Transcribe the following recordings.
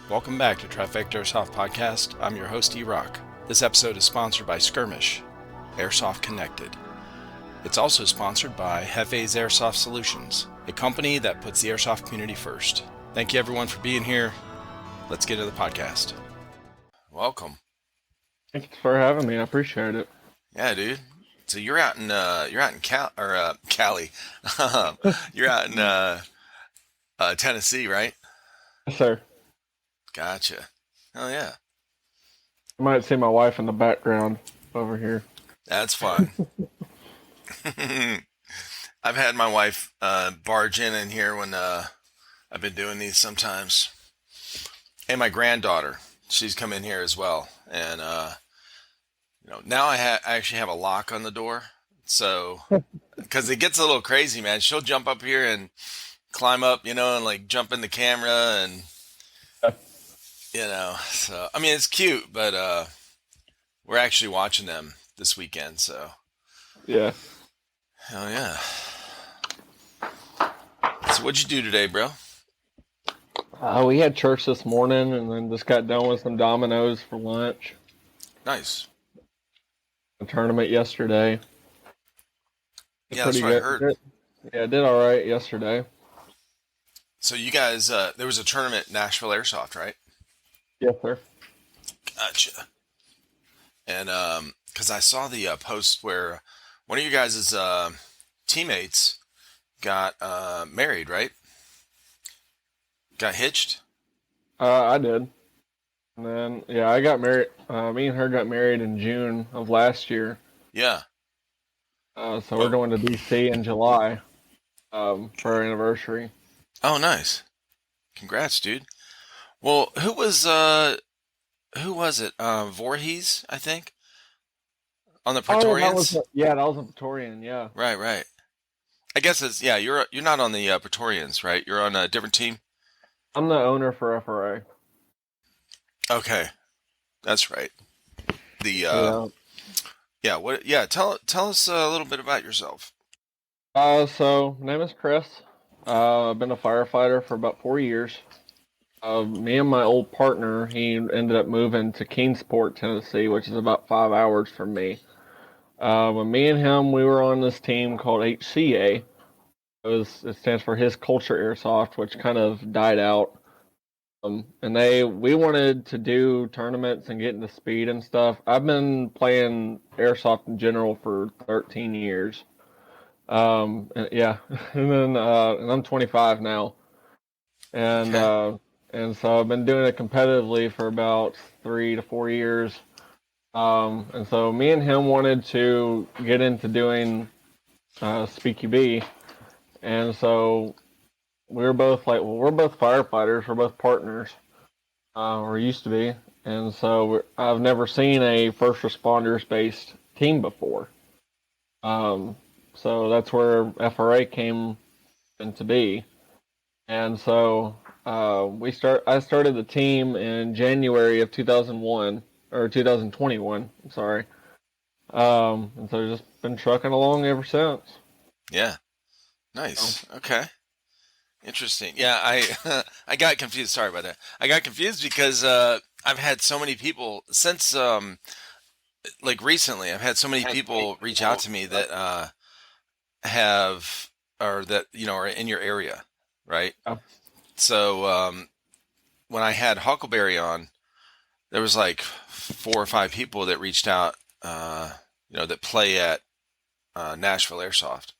Welcome back to Trifecta Airsoft Podcast. I'm your host, E-Rock. This episode is sponsored by Skirmish, Airsoft Connected. It's also sponsored by Hefe's Airsoft Solutions, a company that puts the airsoft community first. Thank you everyone for being here. Let's get to the podcast. Welcome. Thanks for having me. I appreciate it. Yeah, dude. So you're out in Cali. You're out in Tennessee, right? Yes, sir. Gotcha. Oh yeah. You might see my wife in the background over here. That's fun. I've had my wife barge in here when I've been doing these sometimes, and my granddaughter, she's come in here as well. And now I actually have a lock on the door, so because it gets a little crazy, man. She'll jump up here and climb up, and like jump in the camera, and so I mean it's cute, but we're actually watching them this weekend, so yeah. Hell yeah. So what'd you do today, bro? We had church this morning and then just got done with some dominoes for lunch. Nice. A tournament yesterday. Yeah, that's what I heard. Yeah, I did all right yesterday. So you guys, there was a tournament, Nashville Airsoft, right? Yes, sir. Gotcha. And because I saw the post where one of you guys' teammates got married, right? Got hitched? I did. And then, yeah, I got married. Me and her got married in June of last year. Yeah. So we're going to D.C. in July for our anniversary. Oh, nice. Congrats, dude. Well, who was it? Voorhees, I think? On the Praetorians? That was a Praetorian, yeah. Right. I guess you're not on the Praetorians, right? You're on a different team? I'm the owner for FRA. Okay. That's right. Yeah. Tell us a little bit about yourself. So my name is Chris. I've been a firefighter for about 4 years. Me and my old partner, he ended up moving to Kingsport, Tennessee, which is about 5 hours from me. When me and him, we were on this team called HCA. It stands for His Culture Airsoft, which kind of died out. We wanted to do tournaments and get into speed and stuff. I've been playing airsoft in general for 13 years. And then I'm 25 now, and Okay. and so I've been doing it competitively for about 3 to 4 years. And so me and him wanted to get into doing SpeakyB, and so we were both like, well, we're both firefighters, we're both partners, or used to be, and so I've never seen a first responders based team before. So that's where FRA came into be. And so I started the team in January of 2001 or 2021. I'm sorry. And so just been trucking along ever since. Yeah. Nice. Okay. Interesting. Yeah, I got confused. Sorry about that. I got confused because I've had so many people since recently. I've had so many people reach out to me that are in your area, right? Oh. So when I had Huckleberry on, there was like 4 or 5 people that reached out, that play at Nashville Airsoft.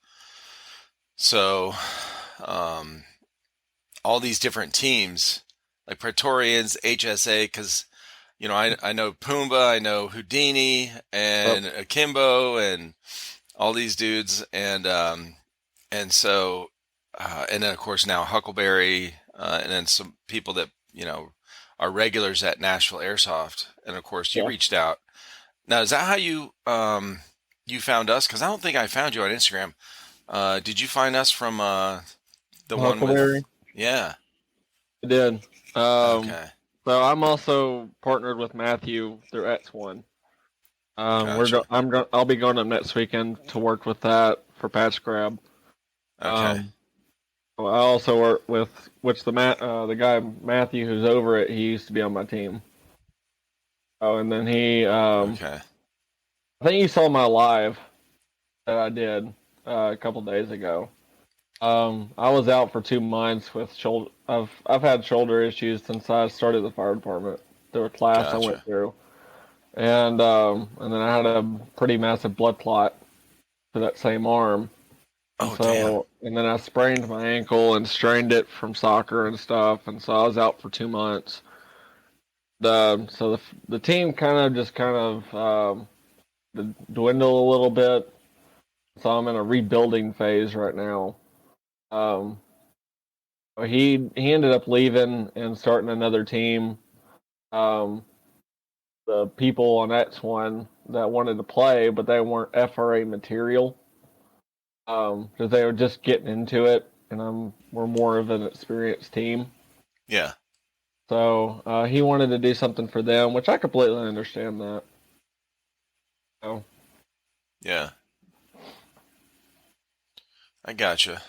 So all these different teams, like Praetorians, HSA, because I know Pumbaa, I know Houdini and Akimbo, and all these dudes, and so and then of course now Huckleberry, and then some people that are regulars at Nashville Airsoft, and of course you reached out. Now, is that how you found us? Because I don't think I found you on Instagram. Did you find us from the one with? Yeah, I did. Okay. So I'm also partnered with Matthew through X1. Gotcha. I'll be going up next weekend to work with that for patch grab. Okay. I also work with which the guy Matthew who's over it. He used to be on my team. Oh, and then Okay. I think you saw my live that I did a couple days ago. I was out for 2 months with shoulder. I've had shoulder issues since I started the fire department through a class I went Gotcha. through, and then I had a pretty massive blood clot to that same arm, and Oh, damn. and then I sprained my ankle and strained it from soccer and stuff, and so I was out for 2 months. The team dwindled a little bit, so I'm in a rebuilding phase right now. Um, he ended up leaving and starting another team. Um, the people on X one that wanted to play, but they weren't FRA material because they were just getting into it, and we're more of an experienced team. Yeah. So he wanted to do something for them, which I completely understand that. So, Yeah. I gotcha.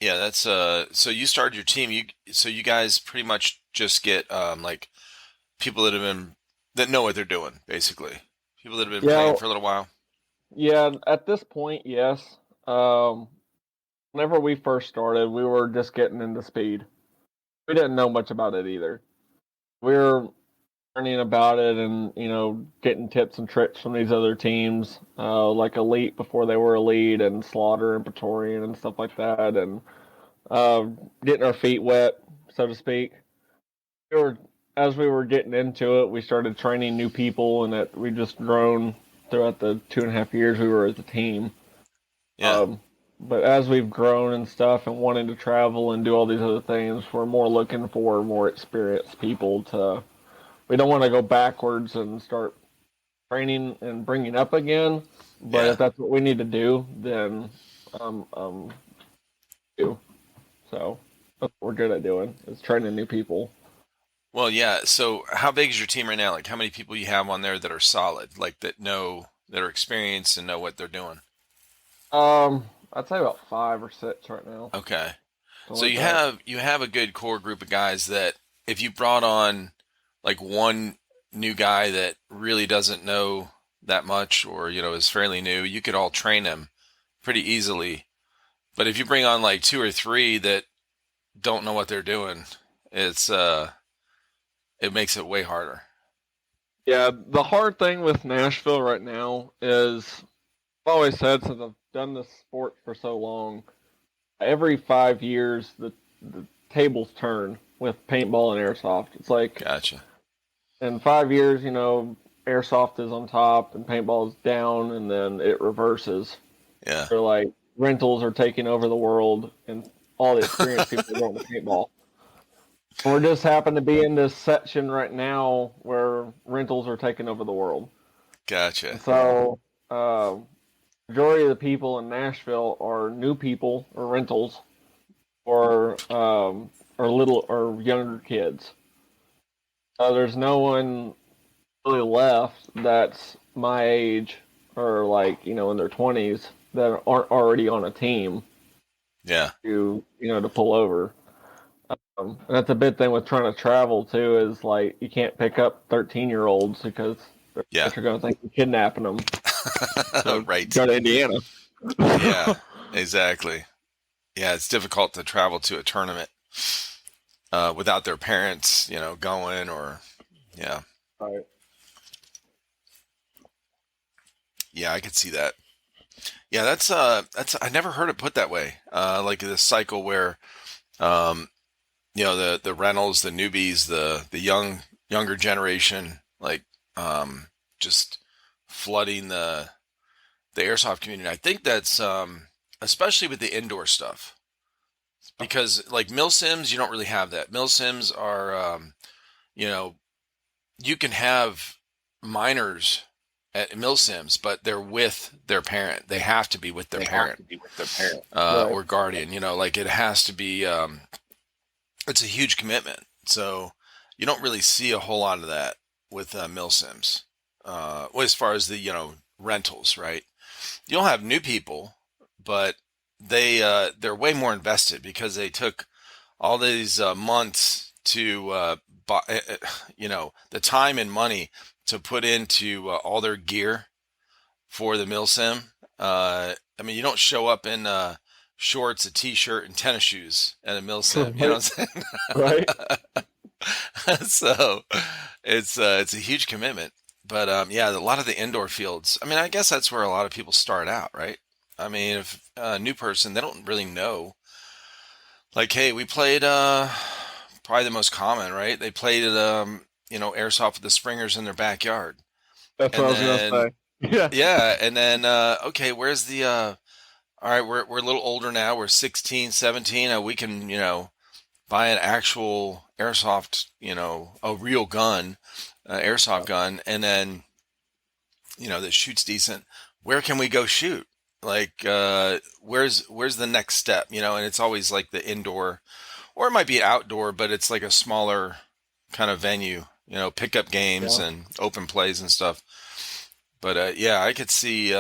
Yeah, that's so you started your team. You guys pretty much just get like people that know what they're doing, basically. People that have been yeah, playing for a little while. yeah. At this point, yes. Um, Whenever we first started, we were just getting into speed. We didn't know much about it either. We were learning about it and getting tips and tricks from these other teams, like Elite before they were Elite, and Slaughter and Praetorian and stuff like that, and uh, getting our feet wet, so to speak. We were As we were getting into it, we started training new people, and that we just grown throughout the 2.5 years we were as a team. Yeah. Um, but as we've grown and stuff, and wanting to travel and do all these other things, we're more looking for more experienced people to. We don't want to go backwards and start training and bringing up again. But Yeah. if that's what we need to do, then do. So that's what we're good at doing is training new people. Well, yeah. So how big is your team right now? Like how many people you have on there that are solid, like that are experienced and know what they're doing? I'd say about 5 or 6 right now, Okay. something So like that. you have a good core group of guys that if you brought on like one new guy that really doesn't know that much or is fairly new, you could all train him pretty easily. But if you bring on like two or three that don't know what they're doing, it's it makes it way harder. Yeah, the hard thing with Nashville right now is I've always said since I've done this sport for so long, every 5 years the tables turn with paintball and airsoft. It's like Gotcha. in 5 years, airsoft is on top and paintball is down, and then it reverses. Yeah. They're like rentals are taking over the world, and all the experienced people are going to paintball. We're just happen to be in this section right now where rentals are taking over the world. Gotcha. And so, majority of the people in Nashville are new people or rentals or little or younger kids. There's no one really left that's my age or like in their 20s that aren't already on a team Yeah. to pull over. And that's a big thing with trying to travel too is like you can't pick up 13-year-olds because Yeah. they're going to think you're kidnapping them to Right. go to Indiana. Yeah. Exactly. Yeah, it's difficult to travel to a tournament without their parents, going or yeah. Right. Yeah, I could see that. Yeah, that's I never heard it put that way. Like this cycle where um the rentals, the newbies, the younger generation like just flooding the airsoft community. I think that's especially with the indoor stuff because like mil sims you don't really have that. Mil sims are you know you can have minors at mil sims, but they're with their parent. They have to be with their They have parent to be with their parents. Right. or guardian. Like it has to be. It's a huge commitment. So you don't really see a whole lot of that with mil sims. Well, as far as the rentals, right? You'll have new people, but they're way more invested because they took all these months to buy, the time and money to put into all their gear for the mil sim. I mean, you don't show up in shorts, a t-shirt, and tennis shoes at a mil sim. You know Right, what I'm right. saying? So it's a huge commitment. But yeah, a lot of the indoor fields. I mean, I guess that's where a lot of people start out, right? I mean, if a new person, they don't really know. Like, hey, we played probably the most common, right? They played airsoft with the springers in their backyard. That's what And I was gonna then say. Yeah. yeah, and then okay, where's the all right, we're a little older now. We're 16, 17. We can, buy an actual airsoft, a real gun, airsoft gun, and then, that shoots decent. Where can we go shoot? Like, where's the next step? And it's always like the indoor, or it might be outdoor, but it's like a smaller kind of venue, pickup games Yeah. and open plays and stuff. But yeah, I could see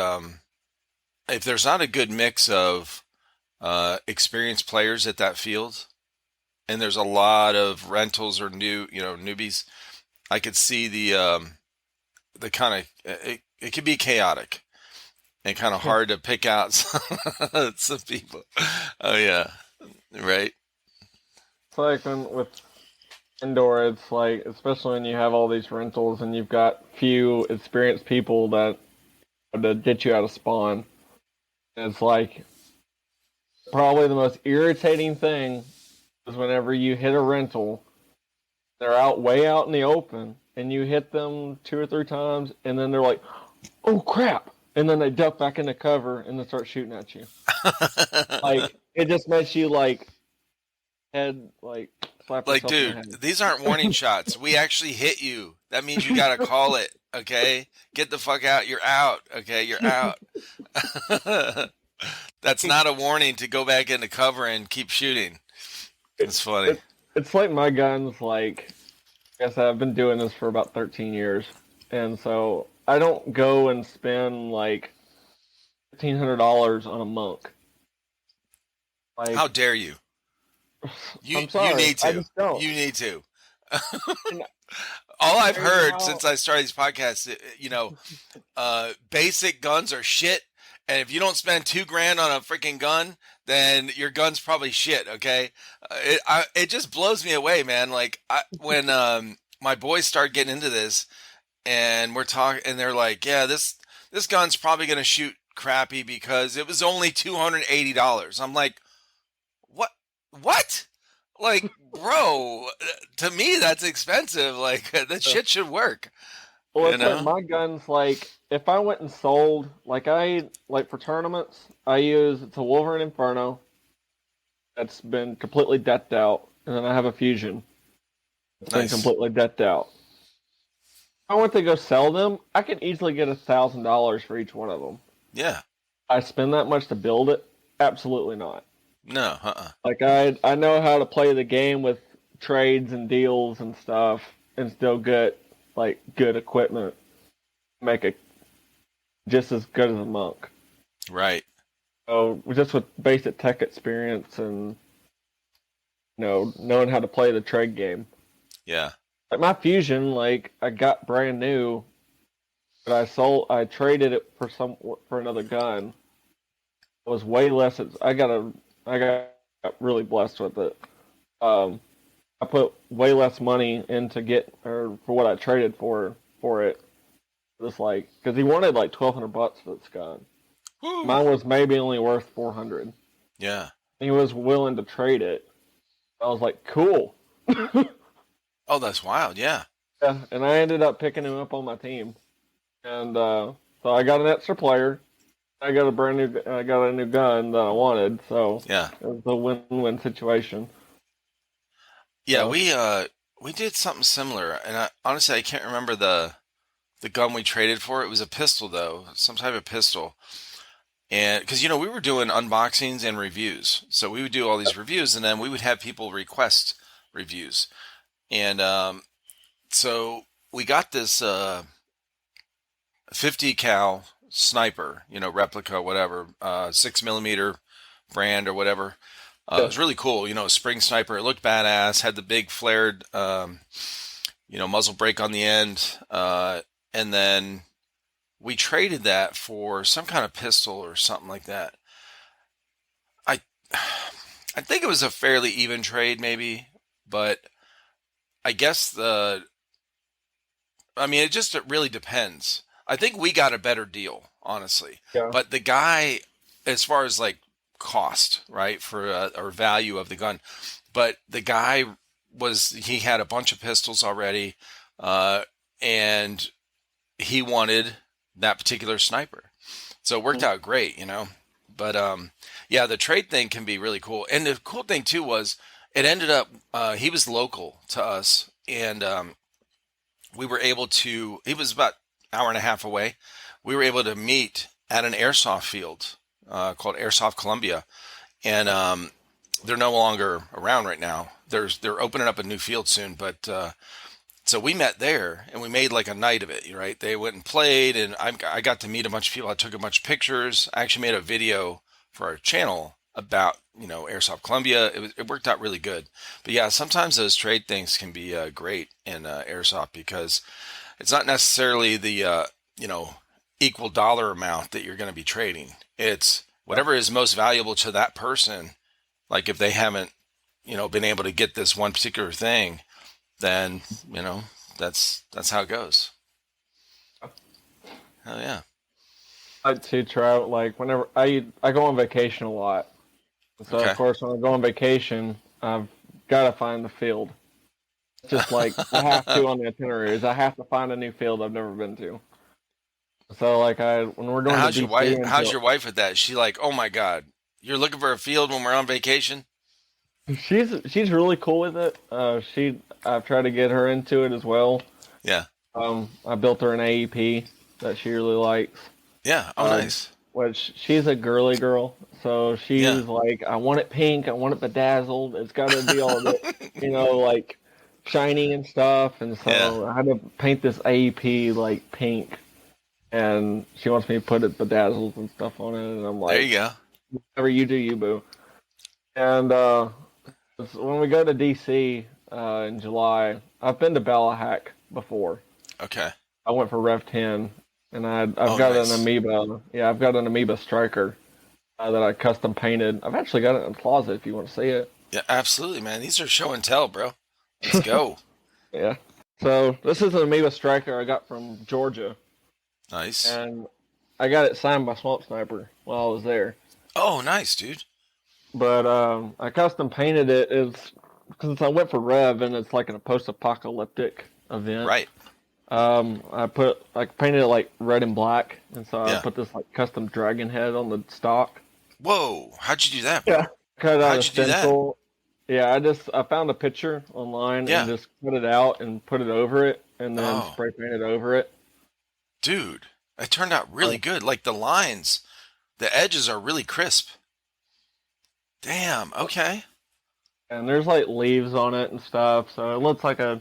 if there's not a good mix of experienced players at that field, and there's a lot of rentals or newbies. I could see the kind of it could be chaotic and kind of hard to pick out some people. Oh yeah, right. It's like when with indoor, it's like, especially when you have all these rentals and you've got few experienced people that get you out of spawn. It's like probably the most irritating thing is whenever you hit a rental, they're out way out in the open, and you hit them two or three times, and then they're like, "Oh crap!" and then they duck back into cover and then start shooting at you. Like it just makes you like head like slap Like, yourself in the dude, head. these aren't warning shots. We actually hit you. That means you gotta call it. Okay, get the fuck out. You're out. Okay, you're out. That's not a warning to go back into cover and keep shooting. It, It's funny. it, it's like my guns. Like I said, I've been doing this for about 13 years, and so I don't go and spend like $1,500 on a monk. How Like dare you? You I'm you sorry, need I to. just don't. You need to. And All I've crazy heard how since I started these podcasts, basic guns are shit, and if you don't spend 2 grand on a freaking gun, then your gun's probably shit. Okay, it just blows me away, man. Like when my boys start getting into this, and we're talking, and they're like, "Yeah, this gun's probably gonna shoot crappy because it was only $280." I'm like, "What? What?" Like, bro, to me that's expensive. Like that shit should work, well, you it's like know? my guns. Like if I went and sold, like I like for tournaments, I use it's a Wolverine Inferno that's been completely decked out, and then I have a Fusion that's been Nice. completely decked out. If I went to go sell them, I could easily get $1,000 for each one of them. Yeah. I spend that much to build it? Absolutely not. No. Like I know how to play the game with trades and deals and stuff, and still get like good equipment, make it just as good as a monk. Right. So just with basic tech experience and knowing how to play the trade game. Yeah. Like my Fusion, like I got brand new, but I traded it for another gun. It was way less. I got really blessed with it. Um, I put way less money into get or for what I traded for it. Just like because he wanted like $1,200 for this gun. Woo. Mine was maybe only worth 400. Yeah. He was willing to trade it. I was like, cool. Oh, that's wild. Yeah. Yeah, and I ended up picking him up on my team, and so I got an extra player. I got a new gun that I wanted, so Yeah. it was a win-win situation. Yeah. So We did something similar, and honestly I can't remember the gun we traded for. It was a pistol though, some type of pistol. And because we were doing unboxings and reviews, so we would do all these reviews, and then we would have people request reviews. And so we got this 50 cal sniper, replica, whatever, 6 millimeter brand or whatever. It Yeah. was really cool. A spring sniper. It looked badass. Had the big flared, muzzle brake on the end. And then we traded that for some kind of pistol or something like that. I, I think it was a fairly even trade, maybe, but I guess it really depends. I think we got a better deal, honestly. Yeah. But the guy, as far as like cost, right, for or value of the gun, but the guy he had a bunch of pistols already, uh, and he wanted that particular sniper. So it worked out great. But yeah, the trade thing can be really cool. And the cool thing too was it ended up he was local to us, and we were able to. He was about an hour and a half away. We were able to meet at an airsoft field called Airsoft Columbia, and they're no longer around right now. They're opening up a new field soon, but so we met there and we made like a night of it, right? They went and played, and I got to meet a bunch of people. I took a bunch of pictures. I actually made a video for our channel about Airsoft Columbia. It worked out really good. But yeah, sometimes those trade things can be great in airsoft because it's not necessarily the equal dollar amount that you're going to be trading. It's whatever is most valuable to that person. Like if they haven't been able to get this one particular thing, then that's how it goes. Oh yeah. I like to try out like whenever I go on vacation a lot. So of Okay. course when I go on vacation, I've got to find the field. It's just like I have to on the itineraries. I have to find a new field I've never been to. So like when we're going to How's your DC wife? How's until your wife with that? She like, oh my God, you're looking for a field when we're on vacation? she's really cool with it. I've tried to get her into it as well. Yeah. I built her an AEP that she really likes. Yeah. Oh, Um, nice. which she's a girly girl, so Yeah. she's like, I want it pink, I want it bedazzled, it's got to be all the, like shiny and stuff. And Yeah. so I had to paint this AEP like pink, and she wants me to put it bedazzled and stuff on it, and I'm There like, you go. whatever you do, you boo. And when we go to DC in July, I've been to Ballahack before. Okay. I went for Rev 10, and I've Oh, got an nice. Amoeba. Yeah, I've got an Amoeba Striker that I custom painted. I've actually got it in the closet if you want to see it. Yeah, absolutely, man. These are show and tell, bro. Let's go. Yeah. So this is an Amoeba Striker I got from Georgia, Nice. and I got it signed by Swamp Sniper while I was there. Oh, nice, dude. But I custom painted it is because I went for Rev, and it's like a post-apocalyptic event. Right. I painted it like red and black, and so I Yeah. put this like custom dragon head on the stock. Whoa. How'd you do that, Yeah. bro? Cut out a How'd you do that? stencil. Yeah, I found a picture online and Yeah. just cut it out and put it over it, and then Oh, spray painted over it. dude. It turned out really Uh, good. Like the lines, the edges are really crisp. Damn. Okay. and there's like leaves on it and stuff, so it looks like a.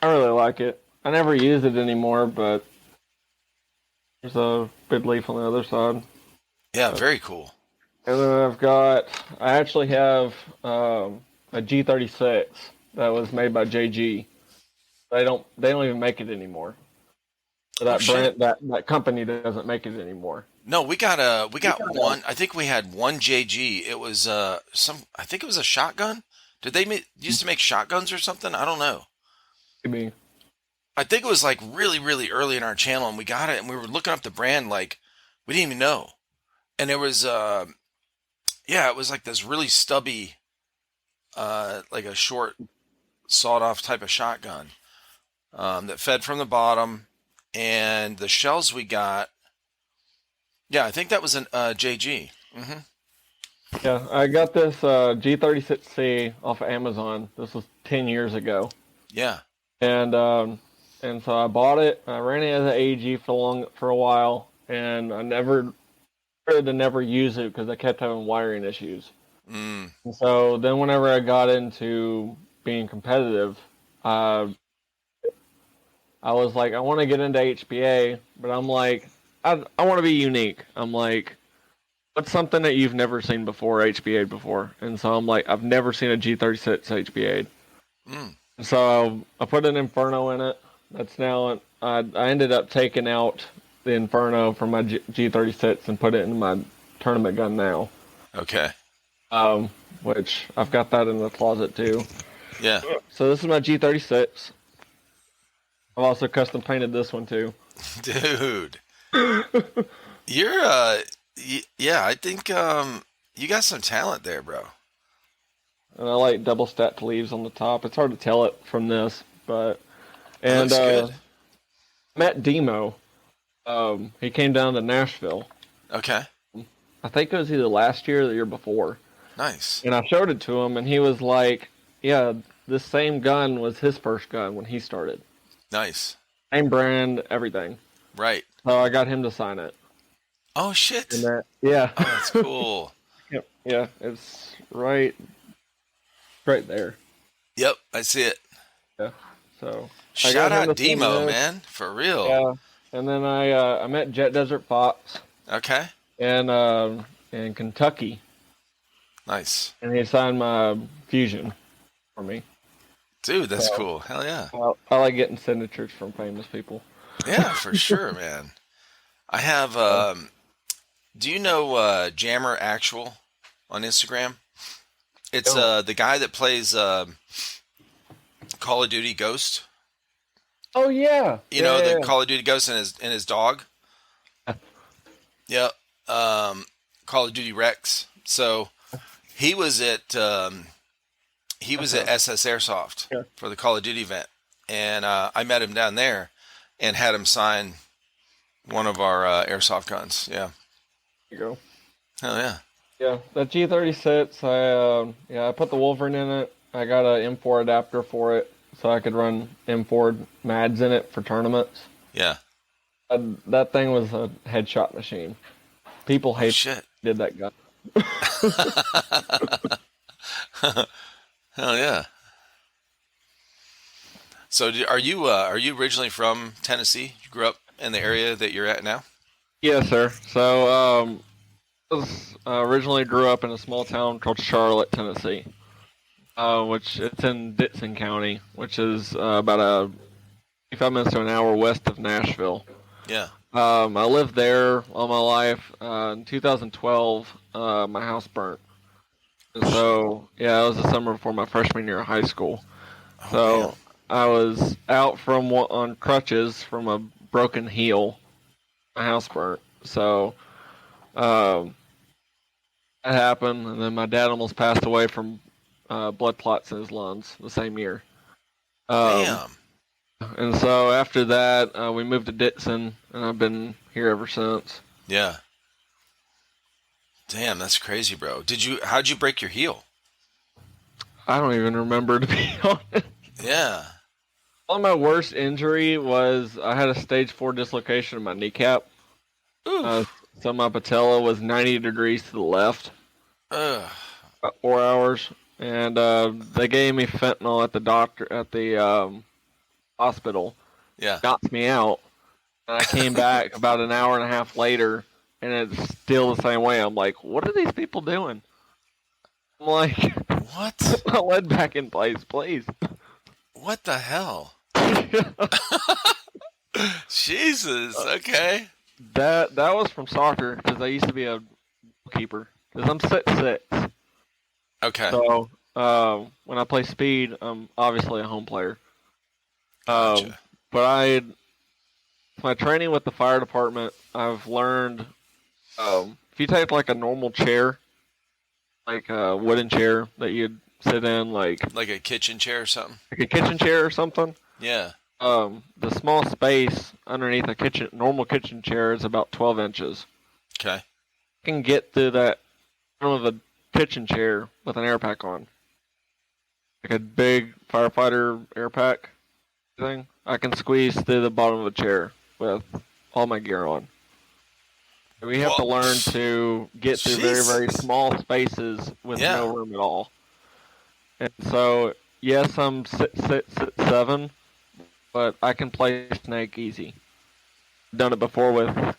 I really like it. I never use it anymore, but there's a big leaf on the other side. Yeah, But, very cool. and then I actually have a G36 that was made by JG. They don't even make it anymore. Oh That shit. brand, that company doesn't make it anymore. No, we got one. I think we had one JG. It was I think it was a shotgun. Did they used to make shotguns or something? I don't know. Maybe. I think it was like really really early in our channel, and we got it, and we were looking up the brand like we didn't even know. And it was yeah, it was like this really stubby like a short sawed off type of shotgun that fed from the bottom, and the shells we got. Yeah, I think that was an JG. Hmm. Yeah, I got this G36C off of Amazon. This was 10 years ago, Yeah. and so I bought it. I ran it as an AEG for a while, and I never tried to never use it because I kept having wiring issues. Mm. And so then whenever I got into being competitive, uh, I was like, I want to get into HPA, but I'm like, I want to be unique. I'm like, What's something that you've never seen before, HBA before? And so I'm like, I've never seen a G36 HBA. Mm. So I put an Inferno in it. That's now, I ended up taking out the Inferno from my G36 and put it in my tournament gun now. Okay. Um, which I've got that in the closet too. Yeah. So this is my G36. I've also custom painted this one too. Dude. You're yeah, I think you got some talent there, bro. And I like double stacked leaves on the top. It's hard to tell it from this, but It and looks good. Matt Demo, he came down to Nashville. Okay. I think it was either last year or the year before. Nice. And I showed it to him, and he was like, "Yeah, this same gun was his first gun when he started. Nice. Same brand, everything." Right. So I got him to sign it. Oh shit. And that, yeah, Oh, that's cool. yep, yeah, it's right there. Yep, I see it. Yeah. So I Shout got him out to sign Demo, this. man. For real. Yeah. And then I met Jet Desert Fox Okay. in Kentucky, Nice. and he signed my Fusion for me. Dude, that's So cool. Hell yeah. I like getting signatures from famous people. Yeah, for sure, man. I have So, do you know Jammer Actual on Instagram? It's yeah. the guy that plays Call of Duty Ghost. Oh yeah, You know, yeah, the yeah. Call of Duty Ghost and his dog. Yeah. Yep. Call of Duty Rex. So he was at Okay. SS Airsoft Yeah. for the Call of Duty event, and I met him down there and had him sign one of our airsoft guns. Yeah. There you go. Hell yeah. Yeah, that G36. I put the Wolverine in it. I got a M4 adapter for it, so I could run M4 Mads in it for tournaments. Yeah. That thing was a headshot machine. People Oh hate shit. did that gun. Hell yeah. So are you originally from Tennessee? You grew up in the area that you're at now? Yes, sir. So, originally grew up in a small town called Charlotte, Tennessee, which it's in Ditson County, which is about a 55 minutes to an hour west of Nashville. Yeah. I lived there all my life. In 2012, my house burnt. And Oh shit. so, yeah, it was the summer before my freshman year of high school. Oh damn. So, I was out on crutches from a broken heel. My house burnt. So, um, that happened. And then my dad almost passed away from blood clots in his lungs the same year. Um, Damn. and so, after that, we moved to Ditson, and I've been here ever since. Yeah. Damn, that's crazy, bro. How'd you break your heel? I don't even remember, to be honest. Yeah. Well, my worst injury was I had a stage 4 dislocation of my kneecap. Uh, Oof. so my patella was 90 degrees to the left, Ugh. about 4 hours, and they gave me fentanyl at the hospital. Yeah. Knocked me out, and I came back about an hour and a half later, and it's still the same way. I'm like, what are these people doing? I'm like, What? put my lead back in place, please. What the hell? Jesus. Okay. That was from soccer because I used to be a goalkeeper. Because I'm 6'6". Okay. So when I play speed, I'm obviously a home player. Gotcha. But my training with the fire department, I've learned if you take like a normal chair, like a wooden chair that you'd sit in, Like a kitchen chair or something? like a kitchen chair or something. Yeah. The small space underneath a normal kitchen chair is about 12 inches. Okay. I can get through that front of a kitchen chair with an air pack on, like a big firefighter air pack thing. I can squeeze through the bottom of a chair with all my gear on. We have to Whoa. learn to get through very, very Jesus. small spaces with Yeah. no room at all. And so, yes, I'm 6'7", but I can play snake easy. Done it before with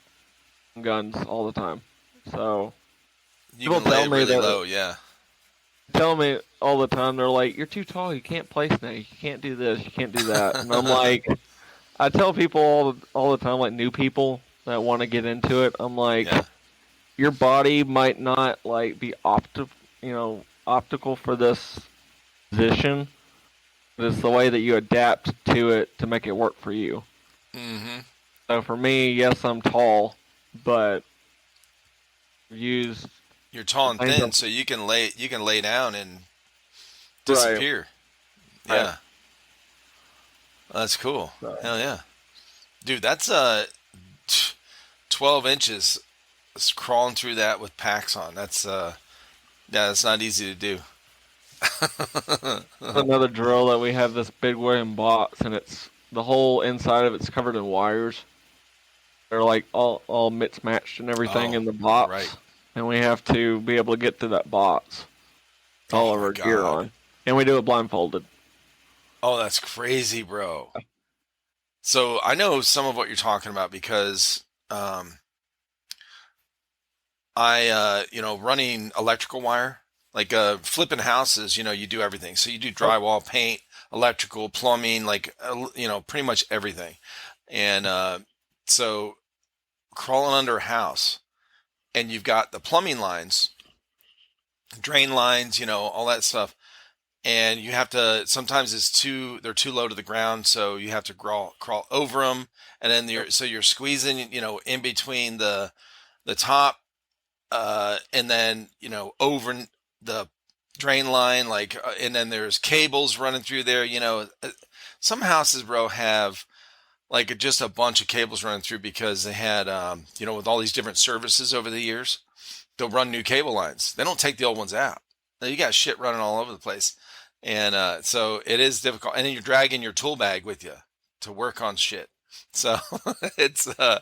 guns all the time. So, You People can lay tell it me really that low. Yeah. tell me all the time. They're like, "You're too tall. You can't play snake. You can't do this. You can't do that." And I'm like, I tell people all the time, like new people that want to get into it. I'm like, Yeah. your body might not like be optical for this position, but it's the way that you adapt to it to make it work for you. Mm-hmm. So for me, yes, I'm tall, but I've used You're tall and things thin, so you can lay down and right. disappear. Right. Yeah. That's cool. So Hell yeah. Dude, that's 12 inches crawling through that with packs on. Yeah, that's not easy to do. another drill that we have this big wooden box, and it's the whole inside of it's covered in wires. They're like all mixed matched and everything Oh, in the right. box, and we have to be able to get through that box. All Oh of my our gear God. on, and we do it blindfolded. Oh, that's crazy, bro. So I know some of what you're talking about because um, running electrical wire, like flipping houses, you do everything. So you do Oh, drywall, paint, electrical, plumbing, like, pretty much everything. And so crawling under a house and you've got the plumbing lines, drain lines, all that stuff. And you have to, sometimes they're too low to the ground. So you have to crawl over them. And then yep. so you're squeezing, in between the top and then over the drain line, like, and then there's cables running through there. Some houses, bro, have like just a bunch of cables running through because they had, with all these different services over the years, they'll run new cable lines. They don't take the old ones out. Now you got shit running all over the place, and so it is difficult. And then you're dragging your tool bag with you to work on shit. So it's oh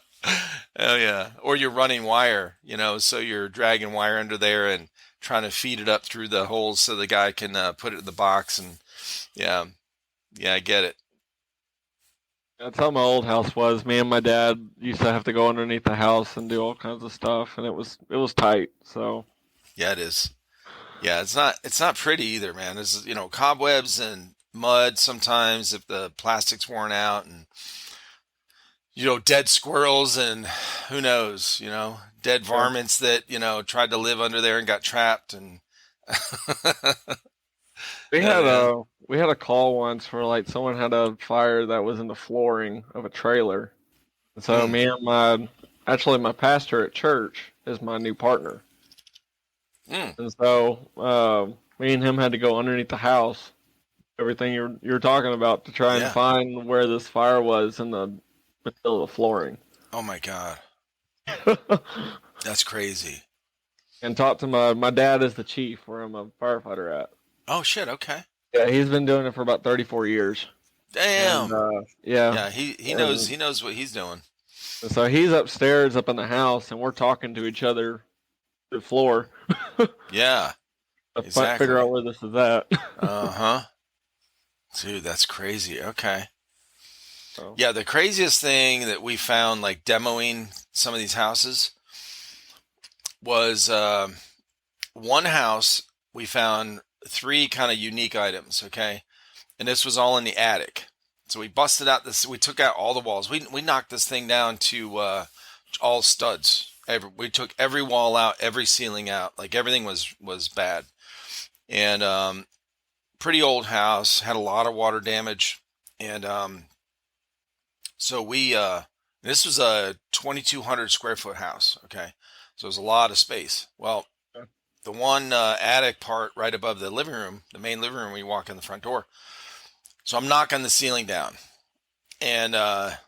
yeah, or you're running wire, so you're dragging wire under there and trying to feed it up through the holes so the guy can put it in the box. And yeah, yeah, I get it. That's how my old house was. Me and my dad used to have to go underneath the house and do all kinds of stuff, and it was tight. So Yeah, it is. Yeah, it's not pretty either, man. There's cobwebs and mud sometimes if the plastic's worn out, and dead squirrels, and who knows, dead yeah, varmints that tried to live under there and got trapped. And we hell had yeah. a call once where like someone had a fire that was in the flooring of a trailer. And so Mm, me and my pastor at church is my new partner. mm, And so me and him had to go underneath the house, everything you're talking about, to try and yeah. find where this fire was in the middle of the flooring. Oh my God, that's crazy. And talk to my dad is the chief where I'm a firefighter at. Oh shit. Okay. Yeah, he's been doing it for about 34 years. And Damn. yeah, Yeah, he knows and, he knows what he's doing. and so he's upstairs up in the house, and we're talking to each other through the floor Yeah, to figure exactly. out where this is at. Uh-huh. Dude, that's crazy. Okay. So, Yeah, the craziest thing that we found, like demoing some of these houses, was one house. We found three kind of unique items. Okay, and this was all in the attic. So we busted out this. We took out all the walls. We knocked this thing down to all studs. We took every wall out, every ceiling out. Like everything was bad. And pretty old house, had a lot of water damage. And so this was a 2,200 square foot house. Okay, so it was a lot of space. Well, the one attic part right above the living room, the main living room, when you walk in the front door. So I'm knocking the ceiling down, and of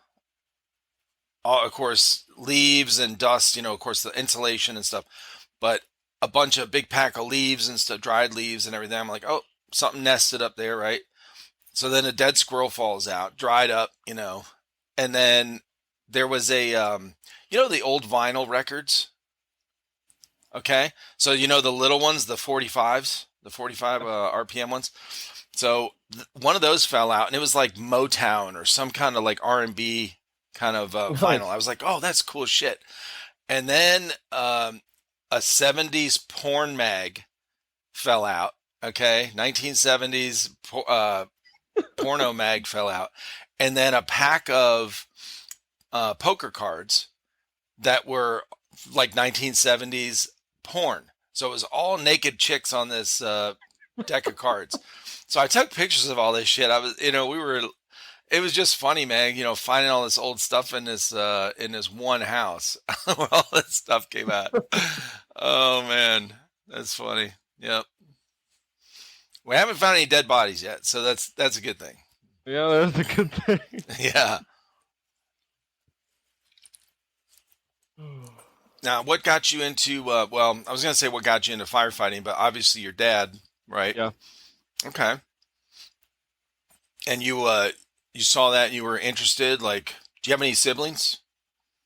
course leaves and dust. Of course the insulation and stuff, but a bunch of big pack of leaves and stuff, dried leaves and everything. I'm like, oh, something nested up there, right? So then a dead squirrel falls out, dried up, and then there was the old vinyl records. Okay, so the little ones, the 45s, the 45 RPM ones. So one of those fell out, and it was like Motown or some kind of like R&B kind of vinyl. I nice. was like, oh, that's cool shit. And then a 70s porn mag fell out. Okay, 1970s porno mag fell out, and then a pack of poker cards that were like 1970s porn. So it was all naked chicks on this deck of cards. So I took pictures of all this shit. I was, it was just funny, man. Finding all this old stuff in this one house where all this stuff came out. Oh man, that's funny. Yep. We haven't found any dead bodies yet, so that's a good thing. Yeah, that's a good thing. Yeah. Now, what got you into? Well, I was gonna say what got you into firefighting, but obviously your dad, right? Yeah. Okay. And you saw that and you were interested. Like, do you have any siblings?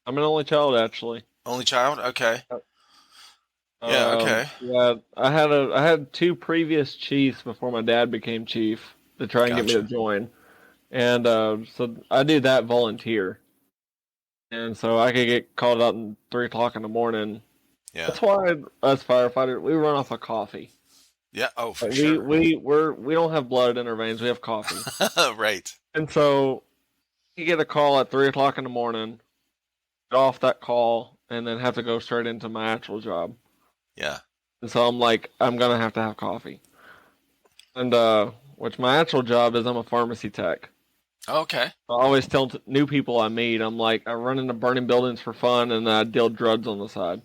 I'm an only child, actually. Only child? Okay. Yeah. Okay. Yeah, I had two previous chiefs before my dad became chief to try and get me to Gotcha. join, and so I do that volunteer, and so I could get called out at 3 o'clock in the morning. Yeah. That's why us firefighters we run off of coffee. Yeah. Oh, for Like, sure. we don't have blood in our veins. We have coffee, Right. and so you get a call at 3 o'clock in the morning, get off that call, and then have to go straight into my actual job. Yeah. And so I'm like, I'm gonna have to have coffee. And which my actual job is I'm a pharmacy tech. Okay. I always tell new people I meet, I'm like, I run into burning buildings for fun, and I deal drugs on the side.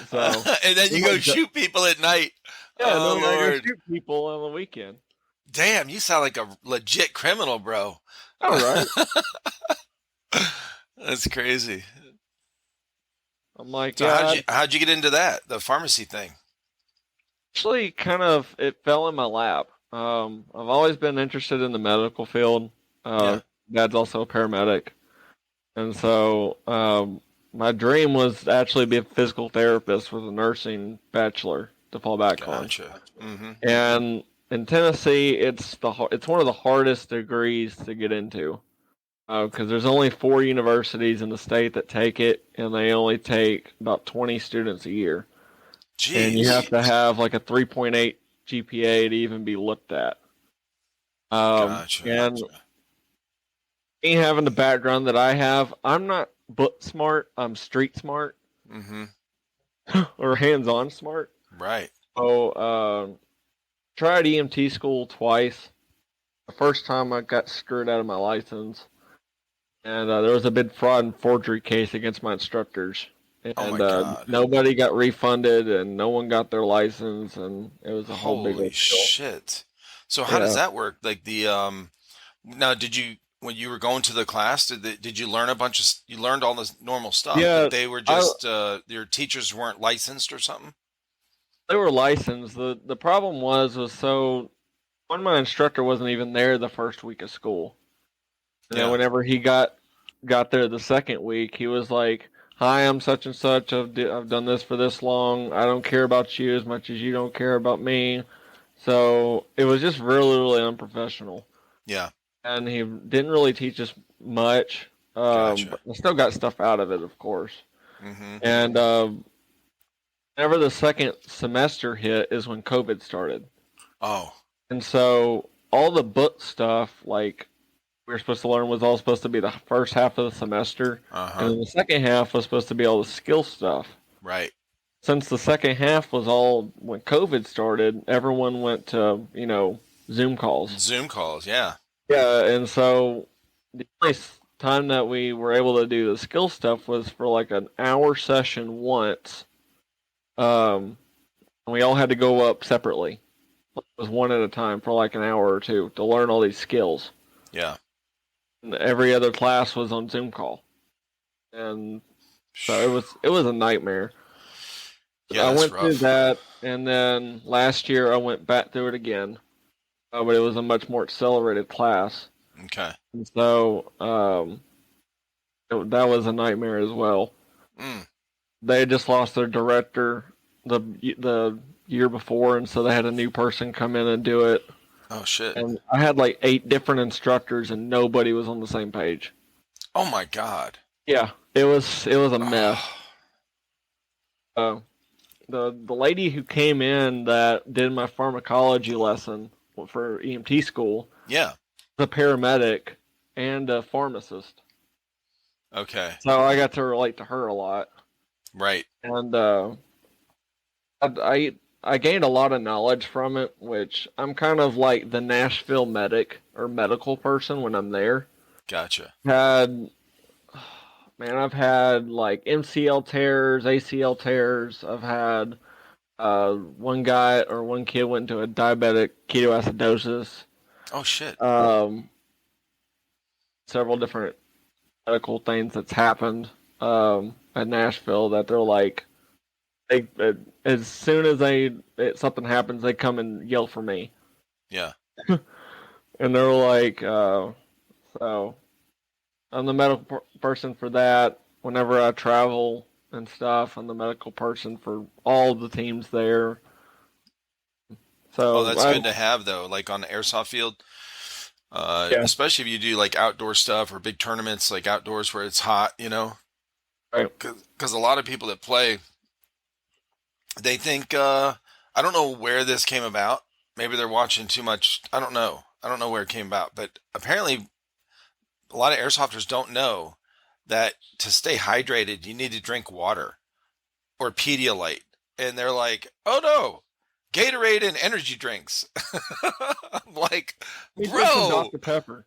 So And then you go shoot people at night. yeah, Oh then I go Lord. shoot people on the weekend. Damn, you sound like a legit criminal, bro. All right. That's crazy. I'm like, So yeah. how'd you get into that, the pharmacy thing? Actually, kind of, it fell in my lap. I've always been interested in the medical field. Yeah. Dad's also a paramedic, and so my dream was actually be a physical therapist with a nursing bachelor to fall back on. Gotcha. Mm-hmm. And in Tennessee, it's one of the hardest degrees to get into because there's only 4 universities in the state that take it, and they only take about 20 students a year. Jeez. And you have to have like a 3.8 GPA to even be looked at. Gotcha. And me having the background that I have, I'm not book smart. I'm street smart Mm-hmm. or hands-on smart. Right. So tried EMT school twice. The first time I got screwed out of my license, and there was a big fraud and forgery case against my instructors. And Oh my God. nobody got refunded, and no one got their license, and it was a whole big Holy deal. shit. So how does that work? Like now did you when you were going to the class, did you learn you learned all this normal stuff, Yeah, but they were just your teachers weren't licensed or something? they were licensed. The problem was so one my instructor wasn't even there the first week of school. And then Yeah. whenever he got there the second week, he was like, "Hi, I'm such and such. I've done this for this long. I don't care about you as much as you don't care about me." So it was just really, really unprofessional. Yeah. And he didn't really teach us much. Gotcha. But I still got stuff out of it, of course. Mm-hmm. And whenever the second semester hit is when COVID started. Oh. And so all the book stuff, like we were supposed to learn, was all supposed to be the first half of the semester. Uh-huh. And then the second half was supposed to be all the skill stuff. Right. Since the second half was all when COVID started, everyone went to, Zoom calls. Zoom calls, yeah. Yeah, and so the only time that we were able to do the skill stuff was for like an hour session once. And we all had to go up separately. It was one at a time for like an hour or two to learn all these skills. Yeah. And every other class was on Zoom call. And so it was a nightmare. Yeah, I that's went rough. through that, and then last year I went back through it again. But it was a much more accelerated class. Okay. And so that was a nightmare as well. Mm. They had just lost their director the year before, and so they had a new person come in and do it. Oh shit. And I had like 8 different instructors, and nobody was on the same page. Oh my God. Yeah, it was a mess. uh, the lady who came in that did my pharmacology lesson for EMT school, Yeah. the paramedic and a pharmacist. Okay. So I got to relate to her a lot, Right. and I gained a lot of knowledge from it, which I'm kind of like the Nashville medic or medical person when I'm there. Gotcha. Had Man, I've had like MCL tears, ACL tears. I've had one guy or one kid went into a diabetic ketoacidosis. Oh shit. Um, Several different medical things that's happened at Nashville that they're like, they as soon as something happens, they come and yell for me, Yeah. and they're like, so I'm the medical person for that. Whenever I travel and stuff, I'm the medical person for all the teams there. Oh, So that's good to have though, like on the airsoft field. yeah, Especially if you do like outdoor stuff or big tournaments, like outdoors where it's hot, you know, right. because a lot of people that play, they think, I don't know where this came about. Maybe they're watching too much. I don't know. I don't know where it came about, but apparently a lot of airsofters don't know that to stay hydrated, you need to drink water or Pedialyte. And they're like, oh no, Gatorade and energy drinks. I'm like, Me drink some bro, Dr Pepper.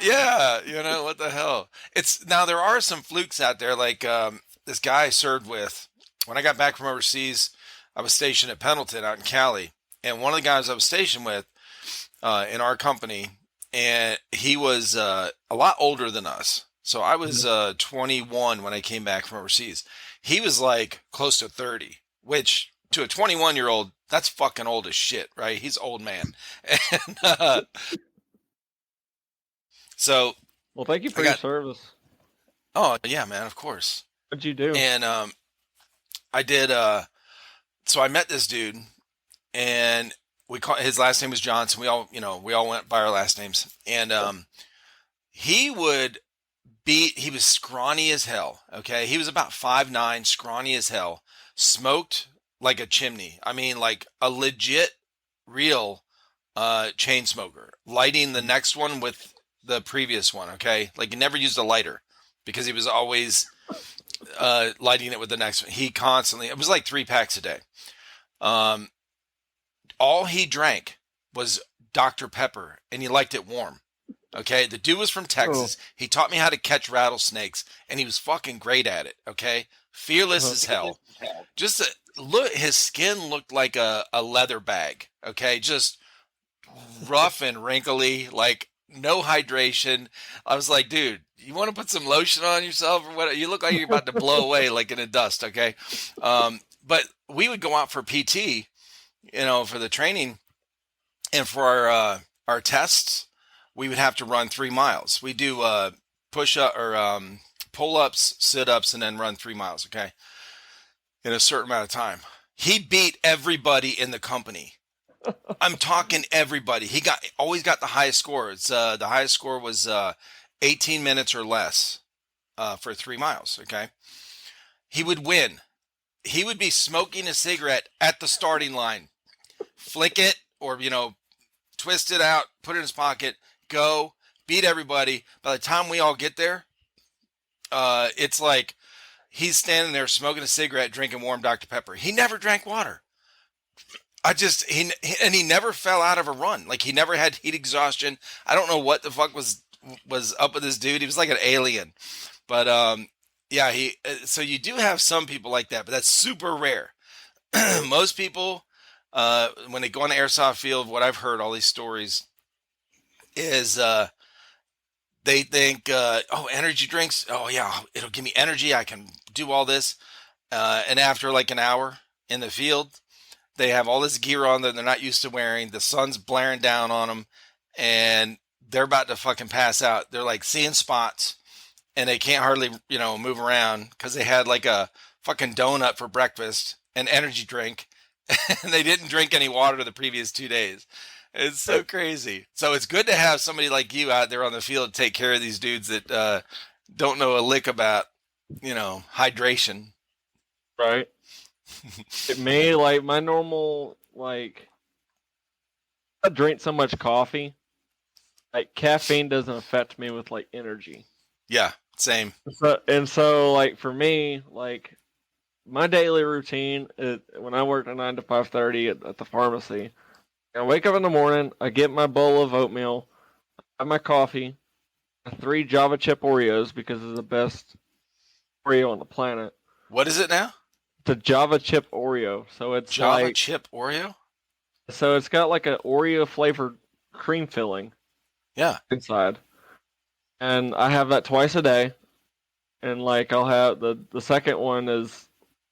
yeah, what the hell? It's now there are some flukes out there. Like this guy I served with when I got back from overseas. I was stationed at Pendleton out in Cali, and one of the guys I was stationed with in our company, and he was a lot older than us. So I was 21 when I came back from overseas. He was like close to 30, which to a 21-year-old, that's fucking old as shit, right? He's old man. And so Well, thank you I for your got, service. oh yeah, man, of course. What'd you do? And I did, so I met this dude, and his last name was Johnson. We all went by our last names. And he would he was scrawny as hell. Okay. He was about 5'9", scrawny as hell, smoked like a chimney. I mean, like a legit, real chain smoker, lighting the next one with the previous one. Okay. Like he never used a lighter because he was always lighting it with the next one. He constantly, it was like 3 packs a day. Um, all he drank was Dr. Pepper, and he liked it warm. Okay, the dude was from Oh, Texas. He taught me how to catch rattlesnakes, and he was fucking great at it. Okay, fearless uh, as hell. Just look, his skin looked like a leather bag. Okay, just rough and wrinkly, like no hydration. I was like, dude, you want to put some lotion on yourself or what? You look like you're about to blow away like in a dust. Okay, but we would go out for PT, for the training, and for our tests, we would have to run 3 miles. We do push up or pull ups, sit ups, and then run 3 miles. Okay, in a certain amount of time. He beat everybody in the company. I'm talking everybody. He always got the highest score. The highest score was 18 minutes or less for 3 miles. Okay, he would win. He would be smoking a cigarette at the starting line, flick it, or twist it out, put it in his pocket, go, beat everybody. By the time we all get there, it's like he's standing there smoking a cigarette, drinking warm Dr. Pepper. He never drank water. He never fell out of a run. Like he never had heat exhaustion. I don't know what the fuck was up with this dude. He was like an alien. But yeah, so you do have some people like that, but that's super rare. Most people, when they go on the airsoft field, what I've heard all these stories is they think, oh, energy drinks. Oh yeah, it'll give me energy. I can do all this. And after like an hour in the field, they have all this gear on that they're not used to wearing. The sun's blaring down on them, and they're about to fucking pass out. They're like seeing spots, and they can't hardly, move around because they had like a fucking donut for breakfast, an energy drink, and they didn't drink any water the previous 2 days. It's so crazy. So it's good to have somebody like you out there on the field to take care of these dudes that don't know a lick about, hydration. right. It may like my normal like I drink so much coffee. Like caffeine doesn't affect me with like energy. Yeah, same. So like for me, like my daily routine is when I work at 9 to 5:30 at the pharmacy. I wake up in the morning, I get my bowl of oatmeal, have my coffee, 3 Java chip Oreos because it's the best Oreo on the planet. What is it now? It's a Java chip Oreo, so it's Java like chip Oreo? so it's got like an Oreo flavored cream filling Yeah. inside, and I have that twice a day. And like I'll have the second one is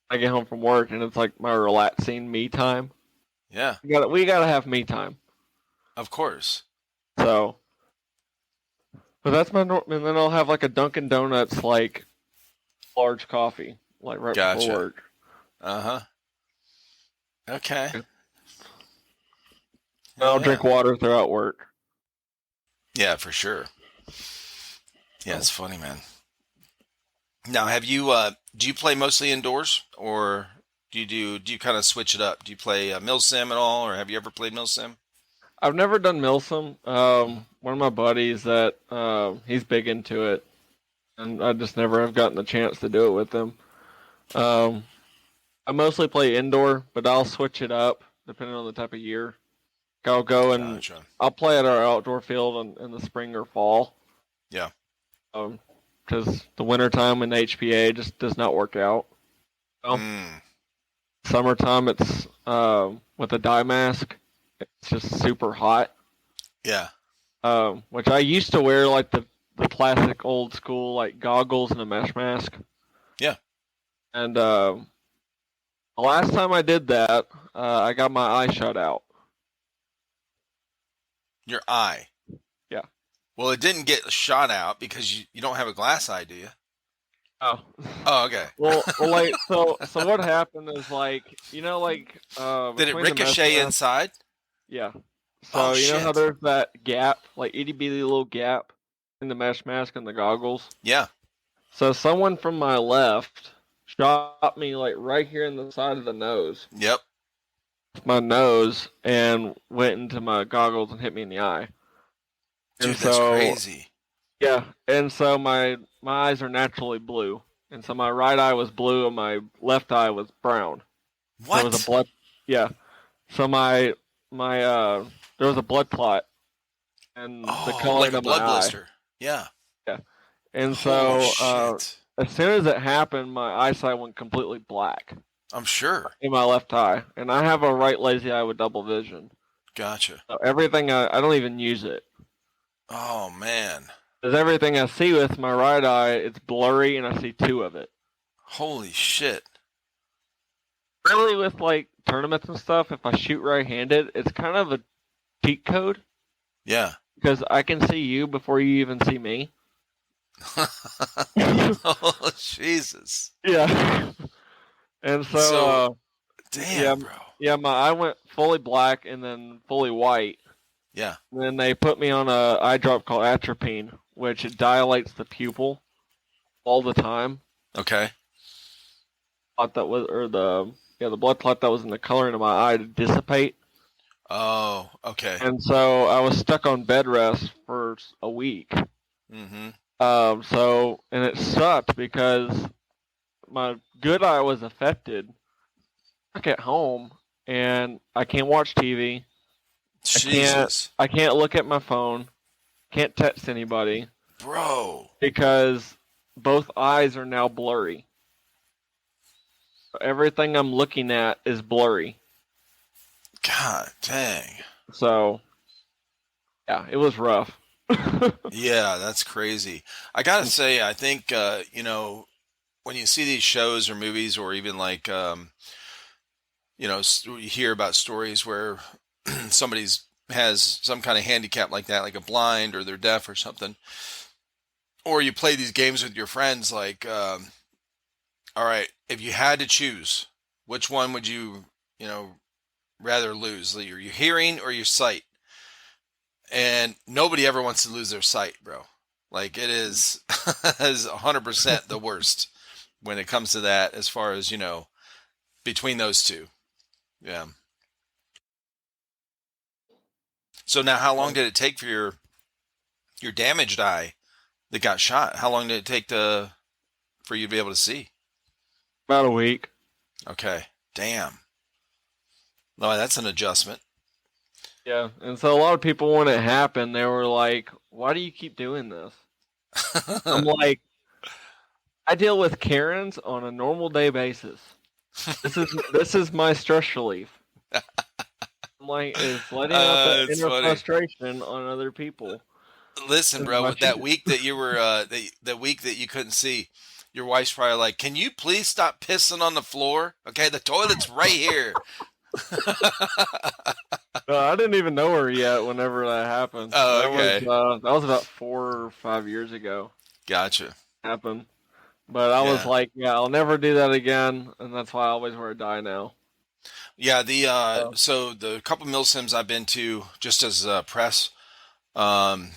I get home from work and it's like my relaxing me time. Yeah. We gotta have me time. Of course. So, but that's my norm. And then I'll have like a Dunkin' Donuts like large coffee like right before Gotcha. work. Uh-huh. Okay. And Hell I'll yeah. drink water throughout work. Yeah, for sure. Yeah, So it's funny, man. Now, have you do you play mostly indoors or do you kind of switch it up? Do you play Milsim at all, or have you ever played Milsim? I've never done Milsim. One of my buddies that he's big into it, and I just never have gotten the chance to do it with him. Um, I mostly play indoor, but I'll switch it up depending on the type of year. I'll go and Gotcha. I'll play at our outdoor field in the spring or fall. Yeah. Because the wintertime in HPA just does not work out. Well, Mm. summertime it's with a dye mask. It's just super hot. Yeah. Which I used to wear like the classic old school like goggles and a mesh mask. Yeah. And the last time I did that, I got my eye shut out. Your eye. Yeah. Well, it didn't get shot out because you don't have a glass eye, do you? Oh. Oh, okay. Well, like so what happened is like like Did it between the mesh ricochet mask, inside? yeah. Oh So you know how shit. there's that gap, like itty bitty little gap in the mesh mask and the goggles. Yeah. So someone from my left shot me like right here in the side of the nose, Yep. my nose, and went into my goggles and hit me in the eye. And Dude, that's so crazy. yeah, and so my eyes are naturally blue, and so my right eye was blue and my left eye was brown. There was a What? blood, yeah. So my there was a blood clot and the Oh, like coloring a of my blood eye. blister. Yeah. Yeah. And Holy so shit. as soon as it happened, my eyesight went completely black I'm sure. in my left eye, and I have a right lazy eye with double vision. Gotcha. So everything I don't even use it. Oh man. Because everything I see with my right eye, it's blurry, and I see two of it. Holy shit. Really, with like tournaments and stuff, if I shoot right-handed, it's kind of a cheat code Yeah. because I can see you before you even see me. Oh, Jesus. Yeah. And so, So, yeah, damn, bro. yeah, my eye went fully black and then fully white. Yeah. And then they put me on a eye drop called atropine, which it dilates the pupil all the time. Okay. Clot that was, or the blood clot that was in the coloring of my eye to dissipate. Oh, okay. And so I was stuck on bed rest for a week. Mm-hmm. And it sucked because my good eye was affected. Back at home, and I can't watch TV. Jesus. I can't look at my phone. Can't text anybody Bro. because both eyes are now blurry. Everything I'm looking at is blurry. God dang. So, yeah, it was rough. Yeah, that's crazy. I gotta say, I think, when you see these shows or movies or even like, you hear about stories where somebody's has some kind of handicap like that, like a blind or they're deaf or something, or you play these games with your friends, like, all right, if you had to choose, which one would you rather lose, your hearing or your sight? And nobody ever wants to lose their sight, bro. Like it is, is 100% the worst when it comes to that, as far as, between those two. Yeah. So now, how long did it take for your damaged eye that got shot? How long did it take for you to be able to see? About a week. Okay. Damn. No, that's an adjustment. Yeah, and so a lot of people, when it happened, they were like, "Why do you keep doing this?" I'm like, "I deal with Karens on a normal day basis. This is my stress relief. I'm like, is letting out that It's inner funny. frustration on other people. Listen, Is bro, my with that week that you were the week that you couldn't see, your wife's probably like, "Can you please stop pissing on the floor? Okay, the toilet's right here." No, I didn't even know her yet whenever that happened. Oh, okay. That was about 4 or 5 years ago. Gotcha. Happened, but I was Yeah. like, yeah, I'll never do that again, and that's why I always wear a dye now. Yeah, So, so the couple milsims I've been to just as press, um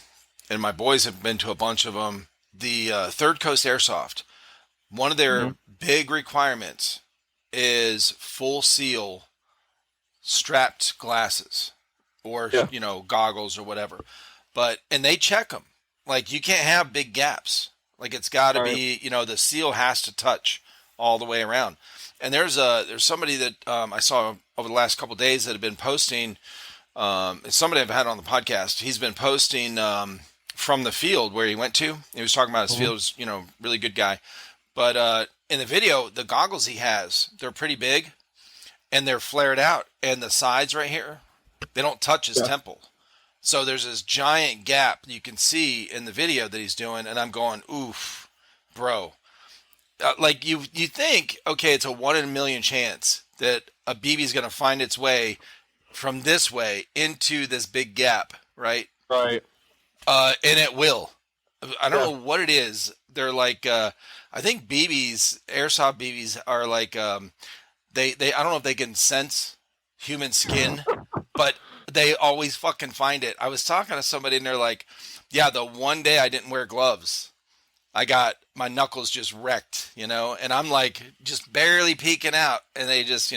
and my boys have been to a bunch of them. The Third Coast Airsoft, one of their mhm. big requirements is full seal strapped glasses or Yeah, goggles or whatever. But and they check them. Like you can't have big gaps. Like it's got to all right. be, the seal has to touch all the way around. And there's somebody that I saw over the last couple of days that have been posting. It's somebody I've had on the podcast. He's been posting from the field where he went to. He was talking about his Mhm. field. He was, really good guy. But in the video, the goggles he has, they're pretty big and they're flared out, and the sides right here, they don't touch his Yeah, temple. So there's this giant gap you can see in the video that he's doing, and I'm going, oof, bro. Like you think, okay, it's a 1 in a million chance that a BB is going to find its way from this way into this big gap, right? right. And it will. I don't Yeah, know what it is. They're like, I think BBs, airsoft BBs, are like, they. I don't know if they can sense human skin, but they always fucking find it. I was talking to somebody and they're like, yeah, the one day I didn't wear gloves, I got my knuckles just wrecked, and I'm like just barely peeking out, and they just,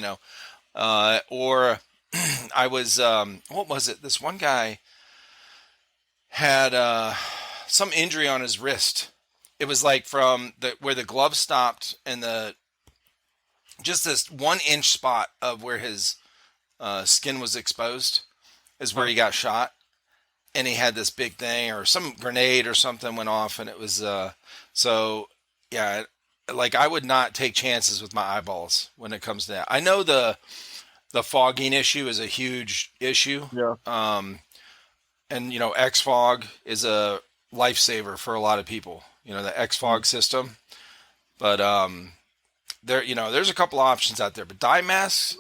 or I was, what was it? This one guy had some injury on his wrist. It was like from where the glove stopped and the just this 1 inch spot of where his skin was exposed is where uh, he got shot, and he had this big thing or some grenade or something went off, and it was so yeah. Like I would not take chances with my eyeballs when it comes to that. I know the fogging issue is a huge issue. yeah. And X fog is a lifesaver for a lot of people. The X Mhm. fog system, but there's a couple options out there. But dye masks,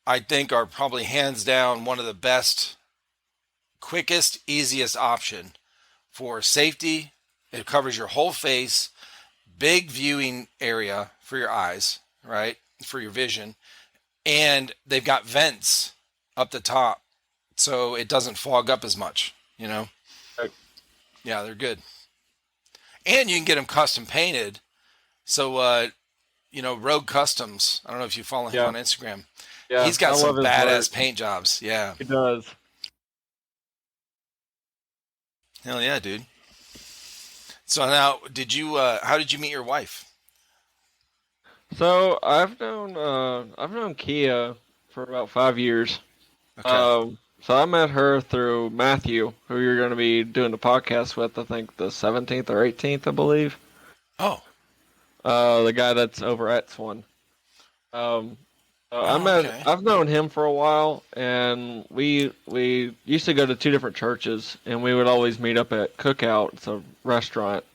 I think, are probably hands down one of the best, quickest, easiest option for safety. It covers your whole face, big viewing area for your eyes, right, for your vision, and they've got vents up the top, so it doesn't fog up as much. Right. Yeah, they're good. And you can get them custom painted. So, Rogue Customs. I don't know if you follow him Yeah, on Instagram. yeah. He's I got some love his work. badass paint jobs. Yeah. He does. Hell yeah, dude. So now, how did you meet your wife? So I've known Kia for about 5 years. Okay. So I met her through Matthew, who you're going to be doing the podcast with. I think the 17th or 18th, I believe. Oh. The guy that's over at Swan. Um, Oh, okay. I've known him for a while, and we used to go to two different churches, and we would always meet up at Cookout. It's a restaurant,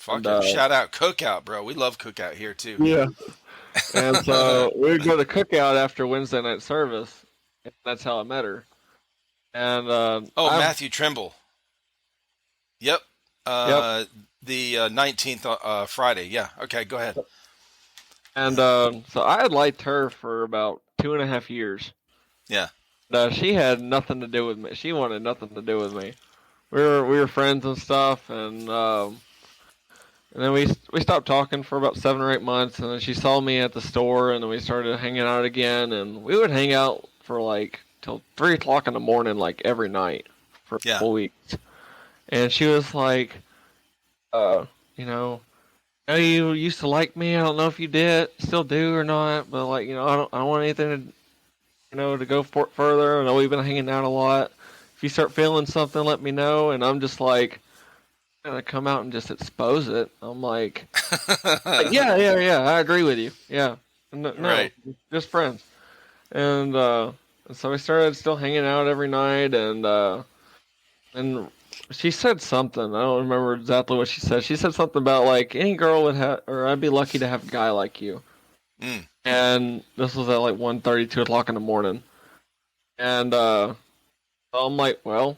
and Fuck yeah. Shout out Cookout, bro. We love Cookout here too. yeah, and so we would go to Cookout after Wednesday night service. And that's how I met her. And Oh, I've Matthew Trimble. Yep. yep, The 19th Friday. Yeah. Okay, go ahead. and so I had liked her for about 2.5 years. Yeah. She had nothing to do with me. She wanted nothing to do with me. We were friends and stuff, and And then we stopped talking for about 7 or 8 months, and then she saw me at the store, and then we started hanging out again, and we would hang out for like till 3 o'clock in the morning, like every night for a Yeah. couple weeks. And she was like, uh, you know, I know you used to like me. I don't know if you still do or not, but like, I don't want anything to, to go further. I know we've been hanging out a lot. If you start feeling something, let me know. And I'm just like, gonna come out and just expose it. I'm like, yeah, yeah, yeah. I agree with you. Yeah, no, Right. no, just friends. And so we started still hanging out every night, and she said something. I don't remember exactly what she said. She said something about like any girl would have, or I'd be lucky to have a guy like you. Mm. And this was at like 1:30, 2 o'clock in the morning. And I'm like, well,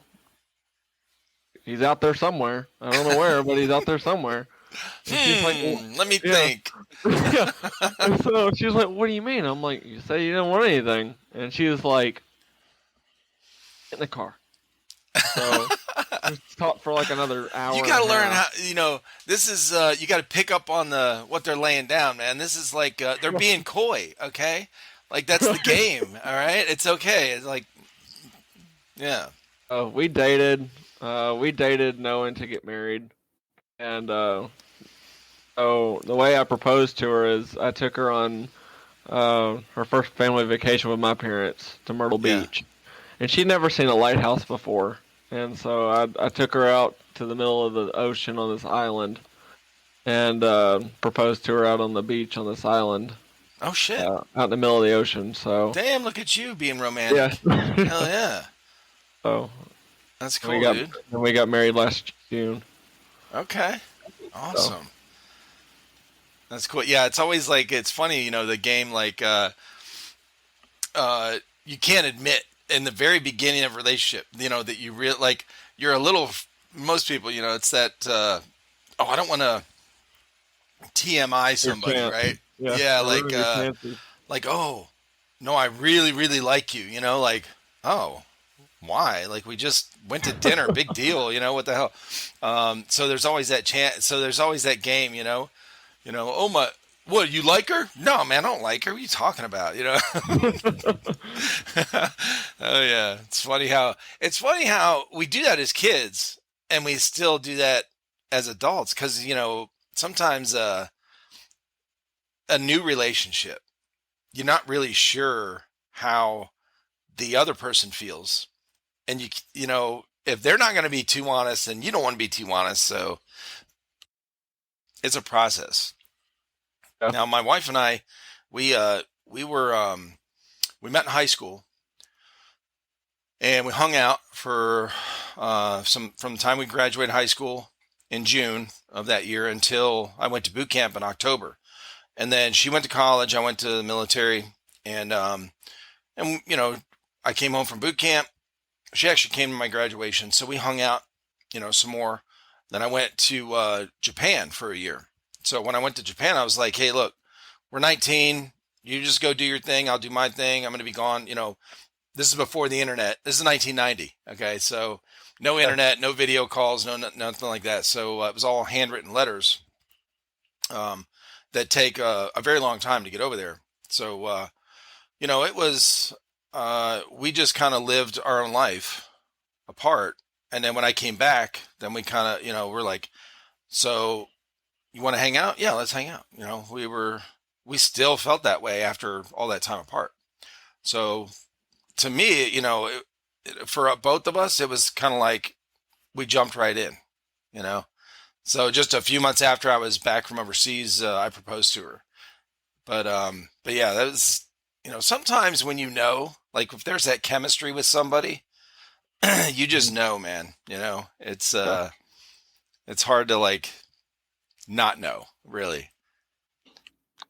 he's out there somewhere. I don't know where, but he's out there somewhere. And she's like, Let me yeah, think. yeah. And so she's like, what do you mean? I'm like, you say you didn't want anything. And she was like, get in the car. So we talked for like another You hour and got a to learn half. how, this is, you got to pick up on what they're laying down, man. This is like, they're being coy, okay? Like, that's the game, all right? It's okay. It's like, yeah. We dated. We dated knowing to get married. And so the way I proposed to her is I took her on her first family vacation with my parents to Myrtle Yeah. Beach. And she'd never seen a lighthouse before. And so I took her out to the middle of the ocean on this island and proposed to her out on the beach on this island, Oh, shit. out in the middle of the ocean. So Damn, look at you being yeah, romantic. Hell yeah. so That's we cool, got dude. we got married last June. Okay. So Awesome. That's cool. Yeah, it's always like, it's funny, the game, like, you can't admit in the very beginning of a relationship, that you real like you're a little. Most people, it's that. Oh, I don't want to TMI your somebody, chance, right? yeah, Yeah, or ruin your chances. like oh, no, I really, really like you. Like oh, why? Like we just went to dinner, big deal. What the hell? So there's always that chance. So there's always that game. Oh my. What, you like her? No, man, I don't like her. What are you talking about? Oh yeah, it's funny how we do that as kids, and we still do that as adults. Because sometimes a new relationship, you're not really sure how the other person feels, and if they're not going to be too honest, then you don't want to be too honest. So it's a process. Yeah. Now, my wife and I, we were we met in high school, and we hung out for some from the time we graduated high school in June of that year until I went to boot camp in October. And then she went to college. I went to the military, and I came home from boot camp. She actually came to my graduation, so we hung out, some more. Then I went to Japan for a year. So when I went to Japan, I was like, "Hey, look, we're 19. You just go do your thing. I'll do my thing. I'm going to be gone. This is before the internet. This is 1990. Okay, so no Yeah. internet, no video calls, nothing like that. So it was all handwritten letters um, that take a very long time to get over there. So it was we just kind of lived our own life apart. And then when I came back, then we kind of we're like, so you want to hang out? Yeah, let's hang out. We still felt that way after all that time apart. So to me, for both of us, it was kind of like we jumped right in, you know. So just a few months after I was back from overseas, I proposed to her. But yeah, that was, sometimes when like if there's that chemistry with somebody, you just Mhm. know, man. Yeah. It's hard to like not know, really.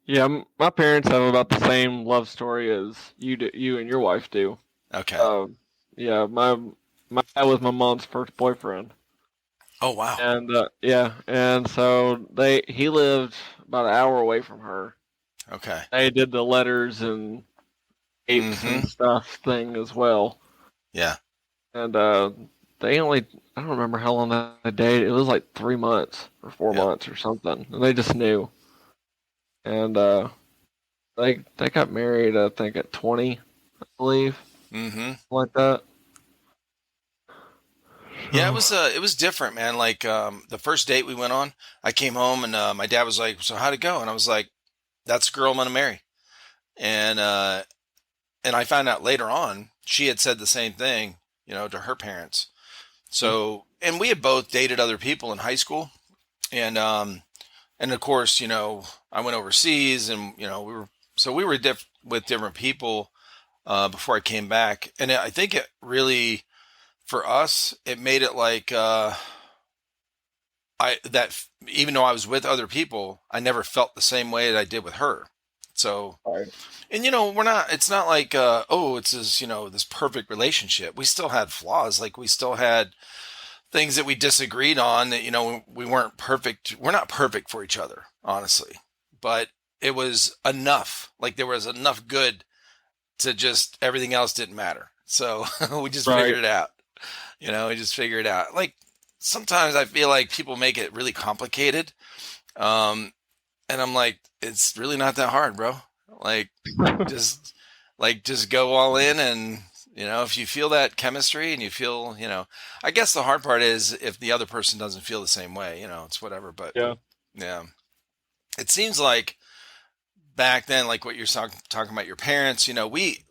Yeah, my parents have about the same love story as you and your wife do. Okay. Um, yeah, my dad was my mom's first boyfriend, Oh wow. and yeah, and so he lived about an hour away from her. Okay. They did the letters and apes Mm-hmm. and stuff thing as well, Yeah. and they only, I don't remember how long they dated. It was like 3 months or four Yep. months or something. And they just knew. And they got married, I think, at 20, I believe, Mm-hmm. like that. Yeah, So, it was different, man. Like the first date we went on, I came home and my dad was like, "So how'd it go?" And I was like, "That's the girl I'm gonna marry." And and I found out later on she had said the same thing, you know, to her parents. So, and we had both dated other people in high school, and of course, you know, I went overseas, and you know, we were with different people before I came back, and I think it really for us it made it like even though I was with other people, I never felt the same way that I did with her. So, right. and you know, it's not like oh, it's this, you know, this perfect relationship. We still had flaws, like we still had things that we disagreed on that, you know, we weren't perfect. We're not perfect for each other, honestly, but it was enough. Like there was enough good to just everything else didn't matter. So we just Right. figured it out. You know, we just figured it out. Like sometimes I feel like people make it really complicated. Um, and I'm like, it's really not that hard, bro. Like just just go all in, and you know, if you feel that chemistry and you feel, you know, I guess the hard part is if the other person doesn't feel the same way, you know, it's whatever. But Yeah. yeah, it seems like back then, like what you're talking about your parents, you know, we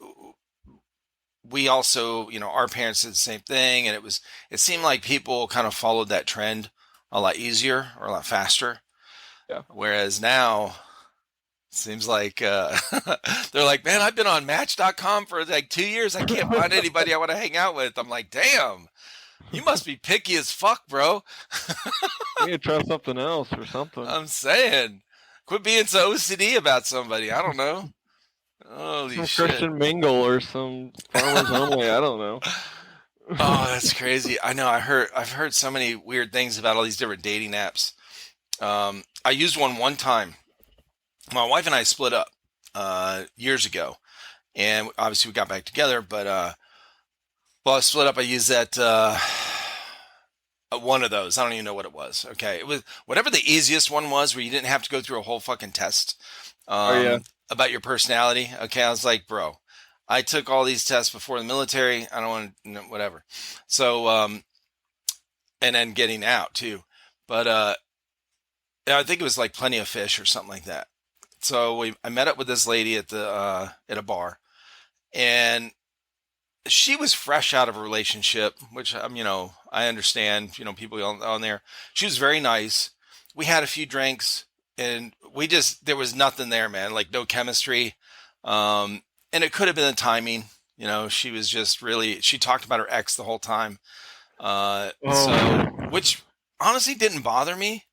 also, you know, our parents did the same thing, and it seemed like people kind of followed that trend a lot easier or a lot faster. Yeah. Whereas now, seems like they're like, man, I've been on Match.com for like 2 years. I can't find anybody I want to hang out with. I'm like, damn, you must be picky as fuck, bro. You need to try something else or something. I'm saying, quit being so OCD about somebody. I don't know. Holy Some shit. Christian mingle or some farmers only. I don't know. Oh, that's crazy. I know. I've heard so many weird things about all these different dating apps. I used one time. My wife and I split up years ago, and obviously we got back together. But well, I split up. I used that one of those. I don't even know what it was. Okay, it was whatever the easiest one was, where you didn't have to go through a whole fucking test Oh yeah. about your personality. Okay, I was like, bro, I took all these tests before the military. I don't want to, no, whatever. So, and then getting out too. But I think it was like Plenty of Fish or something like that. So I met up with this lady at a bar, and she was fresh out of a relationship, which you know, I understand, you know, people on there. She was very nice. We had a few drinks, and there was nothing there, man. Like no chemistry. And it could have been the timing. You know, she was just really. She talked about her ex the whole time. So Oh. which honestly didn't bother me.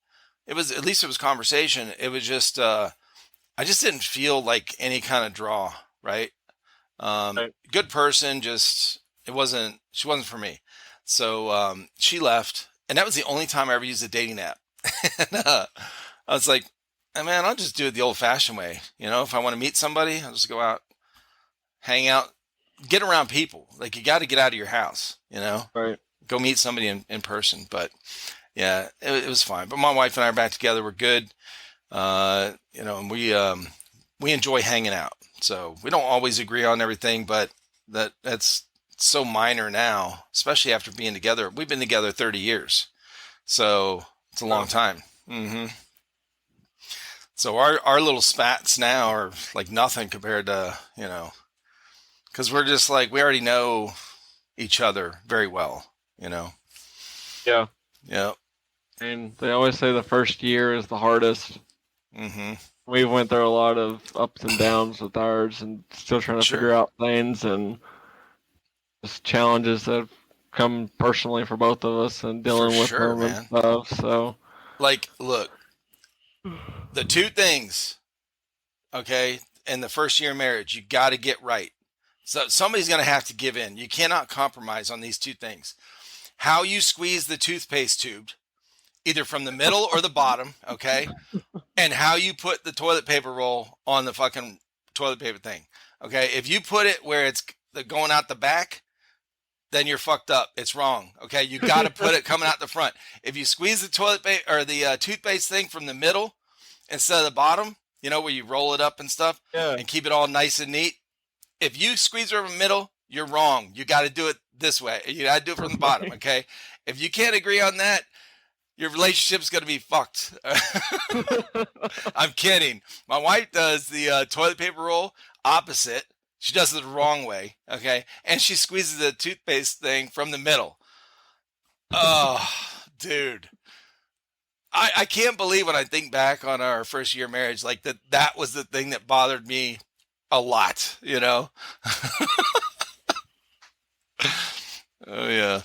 It was at least it was conversation. It was just I just didn't feel like any kind of draw, right? Right. Good person, just it wasn't. She wasn't for me. So she left, and that was the only time I ever used a dating app. And, I was like, "Hey, man, I'll just do it the old-fashioned way. You know, if I want to meet somebody, I'll just go out, hang out, get around people. Like you got to get out of your house. You know, Right. go meet somebody in person." But yeah, it was fine. But my wife and I are back together. We're good. You know, and we enjoy hanging out. So we don't always agree on everything, but that's so minor now, especially after being together. We've been together 30 years, so it's a long Oh. time. So our little spats now are like nothing compared to, you know, because we're just like we already know each other very well. You know. Yeah. Yeah. And they always say the first year is the hardest. Mm-hmm. We went through a lot of ups and downs with ours and still trying to Sure. figure out things and just challenges that have come personally for both of us and For dealing with sure, them and man. stuff. So, Like, look, the two things, okay, in the first year of marriage, you got to get right. So somebody's going to have to give in. You cannot compromise on these two things. How you squeeze the toothpaste tube, either from the middle or the bottom, okay, and how you put the toilet paper roll on the fucking toilet paper thing, okay. If you put it where it's going out the back, then you're fucked up. It's wrong. Okay, you got to put it coming out the front. If you squeeze the toilet paper or the toothpaste thing from the middle instead of the bottom, you know, where you roll it up and stuff, Yeah. and keep it all nice and neat. If you squeeze it from the middle, you're wrong. You got to do it this way. You got to do it from the bottom. Okay, if you can't agree on that, your relationship's going to be fucked. I'm kidding. My wife does the toilet paper roll opposite. She does it the wrong way, okay? And she squeezes the toothpaste thing from the middle. Oh, dude. I can't believe when I think back on our first year marriage, like that was the thing that bothered me a lot, you know? Oh, yeah.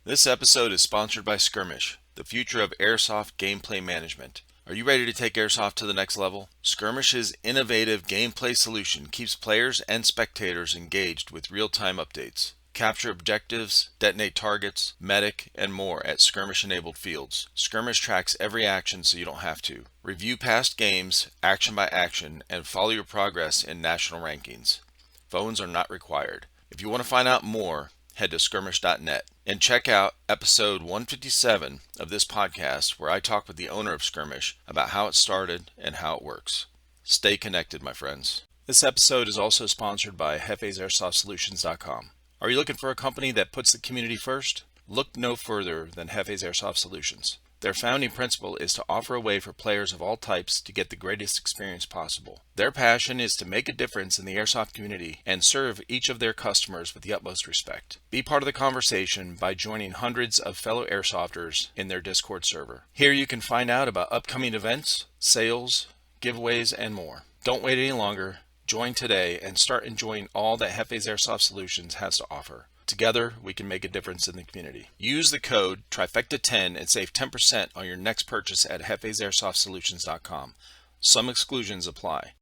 This episode is sponsored by Skirmish, the future of airsoft gameplay management. Are you ready to take airsoft to the next level? Skirmish's innovative gameplay solution keeps players and spectators engaged with real-time updates. Capture objectives, detonate targets, medic, and more at skirmish-enabled fields. Skirmish tracks every action so you don't have to. Review past games, action by action, and follow your progress in national rankings. Phones are not required. If you want to find out more, head to skirmish.net and check out episode 157 of this podcast where I talk with the owner of Skirmish about how it started and how it works. Stay connected, my friends. This episode is also sponsored by JefesAirsoftSolutions.com. Are you looking for a company that puts the community first? Look no further than Jefes Airsoft Solutions. Their founding principle is to offer a way for players of all types to get the greatest experience possible. Their passion is to make a difference in the airsoft community and serve each of their customers with the utmost respect. Be part of the conversation by joining hundreds of fellow airsofters in their Discord server. Here you can find out about upcoming events, sales, giveaways, and more. Don't wait any longer. Join today and start enjoying all that Jefes Airsoft Solutions has to offer. Together, we can make a difference in the community. Use the code TRIFECTA10 and save 10% on your next purchase at JefesAirsoftSolutions.com. Some exclusions apply.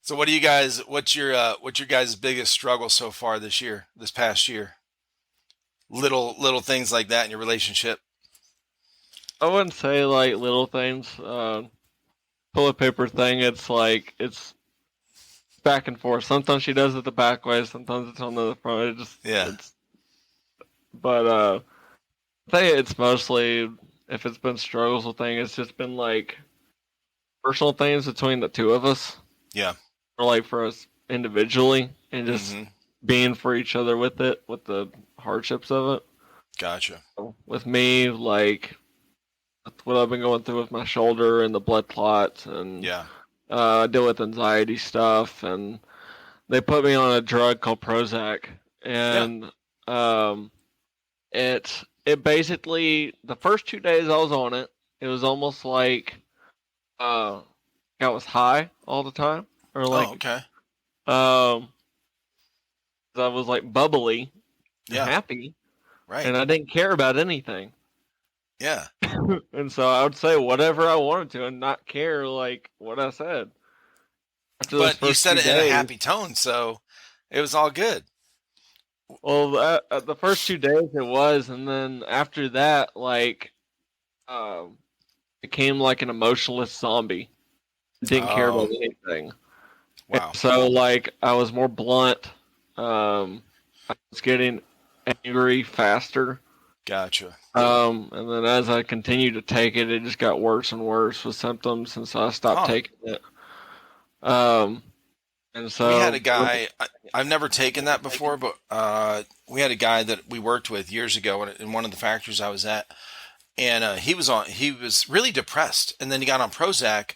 So, what's your guys' biggest struggle so far this past year? Little things like that in your relationship. I wouldn't say like little things. Toilet paper thing. It's back and forth. Sometimes she does it the back way. Sometimes it's on the front. But I think it's mostly, if it's been struggles with things, it's just been like personal things between the two of us. Yeah. Or like for us individually, and just being for each other with the hardships of it. Gotcha. With me, like what I've been going through with my shoulder and the blood clots, and I deal with anxiety stuff, and they put me on a drug called Prozac, and it basically, the first 2 days I was on it, it was almost like I was high all the time, or like I was like bubbly and happy, right? And I didn't care about anything. Yeah. And so I would say whatever I wanted to and not care like what I said. But you said it in a happy tone, so it was all good. Well, the first 2 days it was, and then after that, like, became like an emotionless zombie. Didn't care about anything. Wow. And so, like, I was more blunt. I was getting angry faster. Gotcha. And then as I continued to take it, it just got worse and worse with symptoms, and so I stopped taking it. And so we had a guy. I've never taken that before, but we had a guy that we worked with years ago in one of the factories I was at, and he was really depressed, and then he got on Prozac,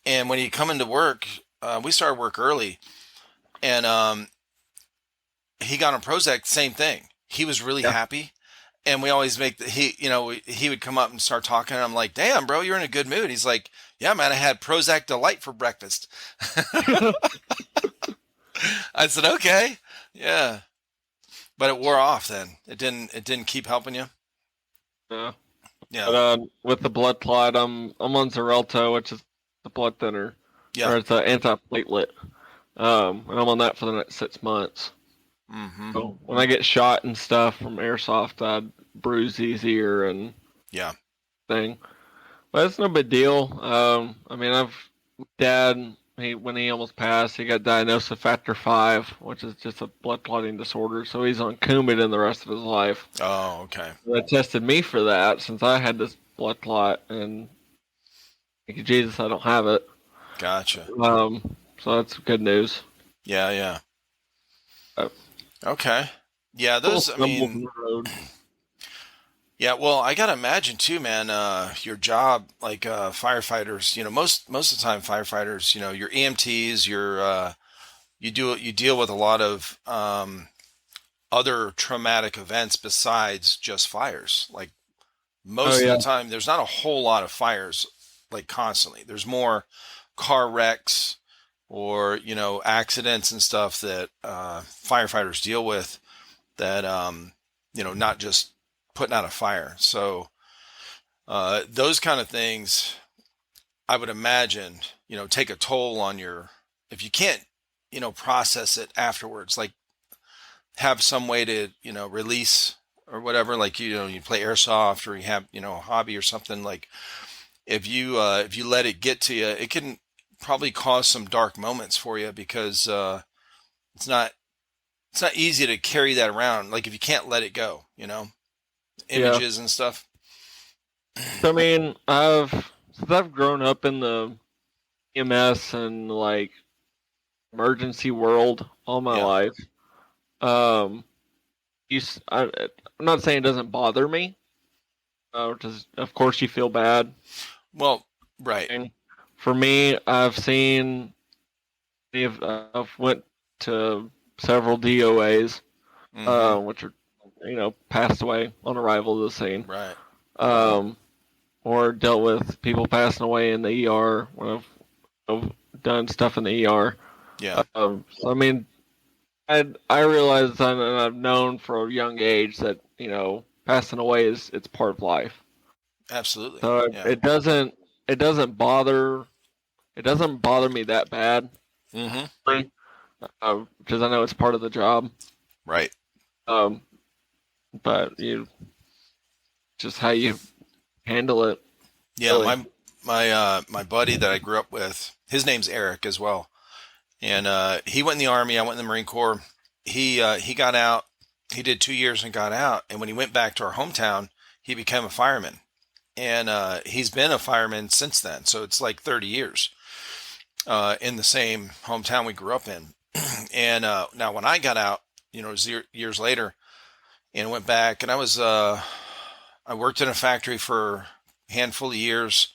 and when he come into work, we started work early, and he got on Prozac. Same thing. He was really happy. And we always he would come up and start talking, and I'm like, damn, bro, you're in a good mood. He's like, yeah, man, I had Prozac Delight for breakfast. I said, okay, yeah. But it wore off then. It didn't keep helping you? Yeah. Yeah. But with the blood clot, I'm on Xarelto, which is the blood thinner. Yeah. Or it's an antiplatelet. And I'm on that for the next 6 months. Mm-hmm. So when I get shot and stuff from airsoft, I'd bruise easier and thing. But it's no big deal. I mean, Dad when he almost passed, he got diagnosed with factor five, which is just a blood clotting disorder. So he's on Coumadin the rest of his life. Oh, okay. They tested me for that since I had this blood clot, and thank you Jesus, I don't have it. Gotcha. So that's good news. Yeah, yeah. Uh, Okay. Yeah, Little those, I stumbles in mean, the road. yeah, well, I gotta imagine too, man, your job, like firefighters, most of the time firefighters, your EMTs, you deal with a lot of other traumatic events besides just fires. Like Oh most of the yeah, time, there's not a whole lot of fires like constantly. There's more car wrecks or, accidents and stuff that firefighters deal with that, not just putting out a fire. So those kind of things, I would imagine, take a toll on if you can't, process it afterwards, like have some way to, release or whatever, like, you play airsoft or you have, a hobby or something, like if you let it get to you, it can probably cause some dark moments for you because it's not it's not easy to carry that around. Like if you can't let it go, yeah. images and stuff. So I mean, I've grown up in the EMS and like emergency world all my Yeah. life. Um, I'm not saying it doesn't bother me. Because of course you feel bad. Well, right. And for me, I've went to several DOAs, Mm-hmm. which are passed away on arrival to the scene. Right. Um, or dealt with people passing away in the ER when I've done stuff in the ER. Yeah. So I mean, I realize and I've known from a young age that passing away is it's part of life. Absolutely. So Yeah. it doesn't bother me that bad, Mm-hmm. because I know it's part of the job. Right. Um, but just how you handle it, Yeah. really. My buddy that I grew up with, his name's Eric as well, and he went in the Army. I went in the Marine Corps. He got out. He did 2 years and got out. And when he went back to our hometown, he became a fireman. And he's been a fireman since then. So it's like 30 years in the same hometown we grew up in. And now when I got out, years later, and went back, and I worked in a factory for a handful of years,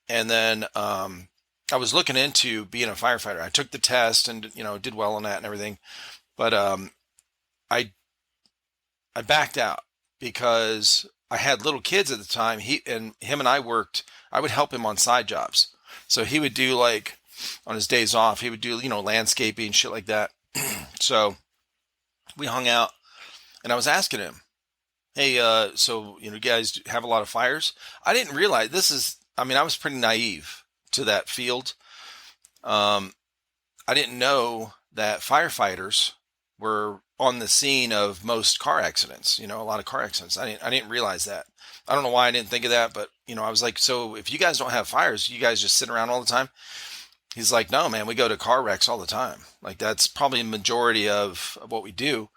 and then I was looking into being a firefighter. I took the test and did well on that and everything, but I I backed out because I had little kids at the time. Him and I worked. I would help him on side jobs. So he would do like on his days off, he would do landscaping shit like that. So we hung out, and I was asking him, "Hey, so you guys have a lot of fires?" I didn't realize this is. I mean, I was pretty naive to that field. Um, I didn't know that firefighters were on the scene of most car accidents. A lot of car accidents. I didn't realize that. I don't know why I didn't think of that, but I was like, so if you guys don't have fires, you guys just sit around all the time? He's like, no, man, we go to car wrecks all the time. Like that's probably a majority of what we do.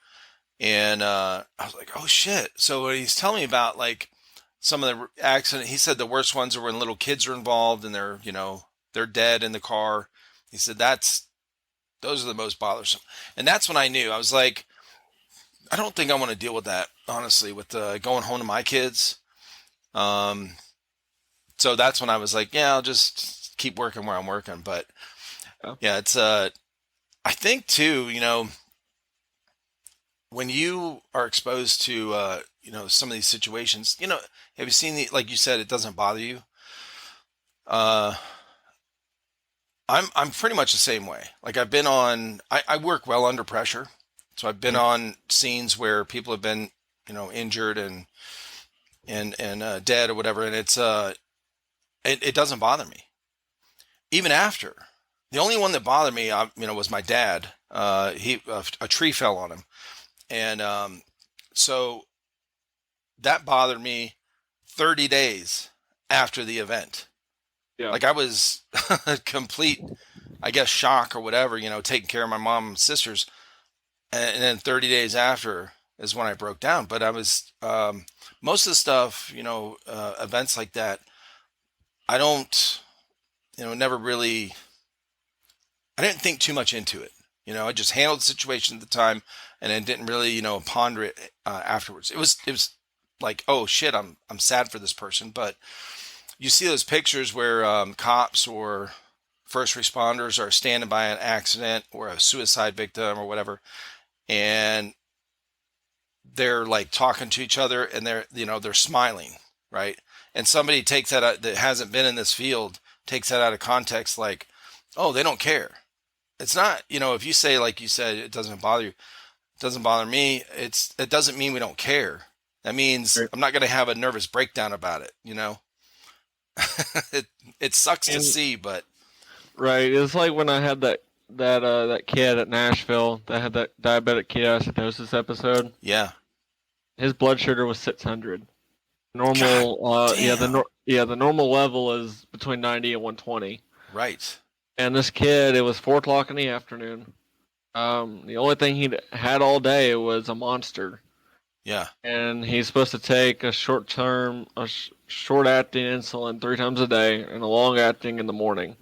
And I was like, oh shit. So when he's telling me about like some of the accident, he said the worst ones are when little kids are involved and they're dead in the car. He said those are the most bothersome. And that's when I knew. I was like, I don't think I want to deal with that, honestly, with going home to my kids. Um, so that's when I was like, yeah, I'll just keep working where I'm working. But Yeah. yeah, it's I think too, when you are exposed to some of these situations, have you seen like you said, it doesn't bother you. Uh, I'm pretty much the same way. Like I work well under pressure. So I've been Mhm. on scenes where people have been, injured and dead or whatever, and it doesn't bother me even after. The only one that bothered me, was my dad. A tree fell on him, and so that bothered me 30 days after the event. Yeah. Like I was complete I guess, shock or whatever, taking care of my mom and sisters. And then 30 days after is when I broke down. But I was, most of the stuff, events like that, I don't, never really, I didn't think too much into it. I just handled the situation at the time and then didn't really, ponder it afterwards. It was like, oh shit, I'm sad for this person. But you see those pictures where cops or first responders are standing by an accident or a suicide victim or whatever, and they're like talking to each other and they're smiling, right? And somebody takes that out, that hasn't been in this field, takes that out of context, like, oh, they don't care. It's not, if you say, like you said, it doesn't bother you, it doesn't bother me, it doesn't mean we don't care. That means Right. I'm not going to have a nervous breakdown about it. it it sucks to And see, but right, it's like when I had that kid at Nashville that had that diabetic ketoacidosis episode. yeah. His blood sugar was 600. God Normal, damn. the normal level is between 90 and 120. Right. And this kid, it was 4 o'clock in the afternoon. The only thing he'd had all day was a monster, Yeah. and he's supposed to take a short acting insulin 3 times a day and a long acting in the morning.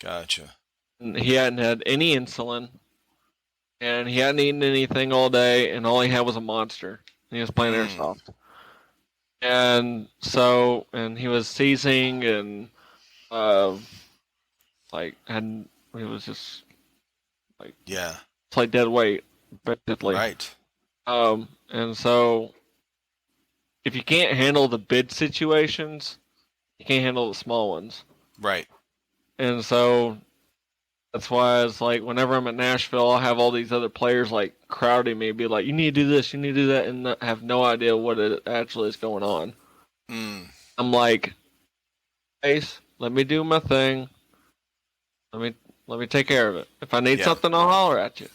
Gotcha. And he hadn't had any insulin, and he hadn't eaten anything all day, and all he had was a monster. And he was playing Mm. airsoft, and he was seizing and uh, like had he was just like Yeah. it's like dead weight basically. Right. And so if you can't handle the big situations, you can't handle the small ones. Right. And so that's why it's like whenever I'm at Nashville, I'll have all these other players like crowding me, be like, "You need to do this, you need to do that," and have no idea what it actually is going on. Mm. I'm like, "Ace, let me do my thing. Let me take care of it. If I need Yeah. something, I'll holler at you."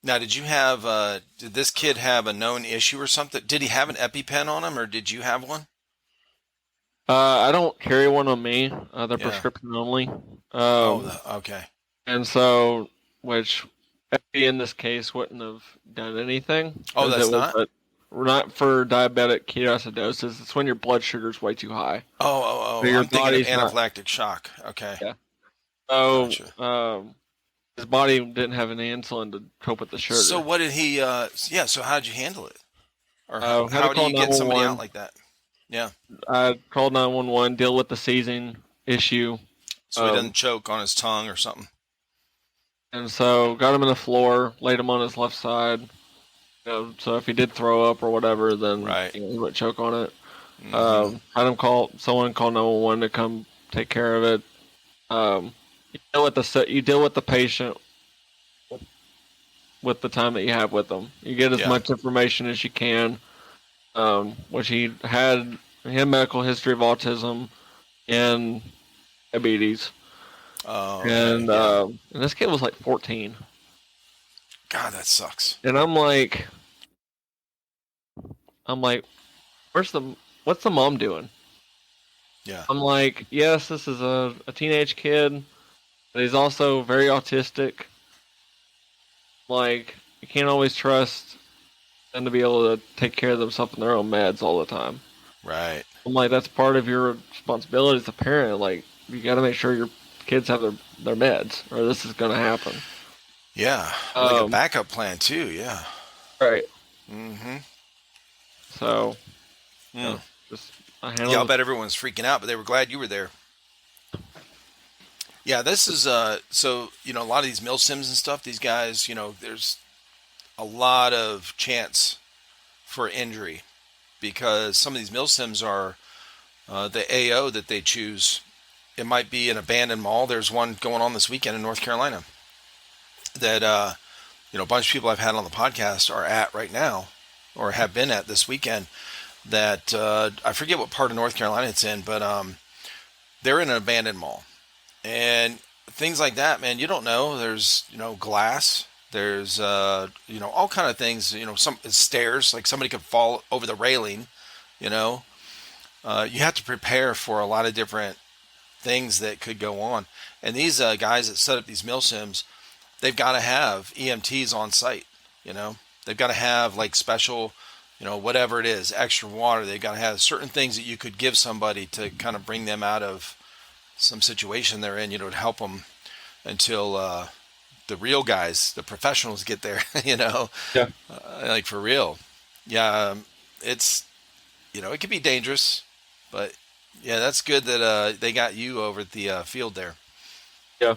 Now, did this kid have a known issue or something? Did he have an EpiPen on him or did you have one? I don't carry one on me. They're Yeah. prescription only. Oh, Um, okay. and so, which in this case wouldn't have done anything Oh, because that's it was not? not for diabetic ketoacidosis. It's when your blood sugar's way too high, so Oh. your I'm thinking of body's not. anaphylactic shock. Okay. Yeah. So, Gotcha. his body didn't have any insulin to cope with the So sugar. what did he, yeah, so how did you handle it? Or Had to how do call you get somebody out 911. like that? Yeah. I called 911, deal with the seizing issue. So he doesn't Um, choke on his tongue or something. and so got him in the floor, laid him on his left side. So if he did throw up or whatever, then Right. he wouldn't choke on it. Mm-hmm. Had him call someone, call 911 to come take care of it. You deal with the patient with the time that you have with them. You get as Yeah. much information as you can. Which he had medical history of autism and diabetes, Oh, okay. Yeah. and this kid was like 14, God, that sucks. and I'm like, what's the mom doing? Yeah. I'm like, yes, this is a teenage kid, but he's also very autistic. Like, you can't always trust them to be able to take care of themselves in their own meds all the time. Right. I'm like, that's part of your responsibility as a parent. Like, you got to make sure your kids have their meds, or this is going to happen. Yeah. Like a Um, backup plan too. Yeah. right. Mm-hmm. So, Mm. just I Yeah, I'll handled. bet everyone's freaking out, but they were glad you were there. Yeah, this is so a lot of these mill sims and stuff, these guys, there's a lot of chance for injury because some of these mill sims are the AO that they choose. It might be an abandoned mall. There's one going on this weekend in North Carolina that a bunch of people I've had on the podcast are at right now or have been at this weekend that I forget what part of North Carolina it's in, but they're in an abandoned mall. And things like that, man, you don't know. There's, glass. There's, all kind of things, some stairs, like somebody could fall over the railing, you know. You have to prepare for a lot of different things that could go on. And these guys that set up these mill sims, they've got to have EMTs on site. You know, they've got to have like special, whatever it is, extra water. They've got to have certain things that you could give somebody to kind of bring them out of some situation they're in, to help them until the real guys, the professionals get there, Yeah. like for real. Yeah, it's, it can be dangerous, but yeah, that's good that they got you over at the field there. Yeah.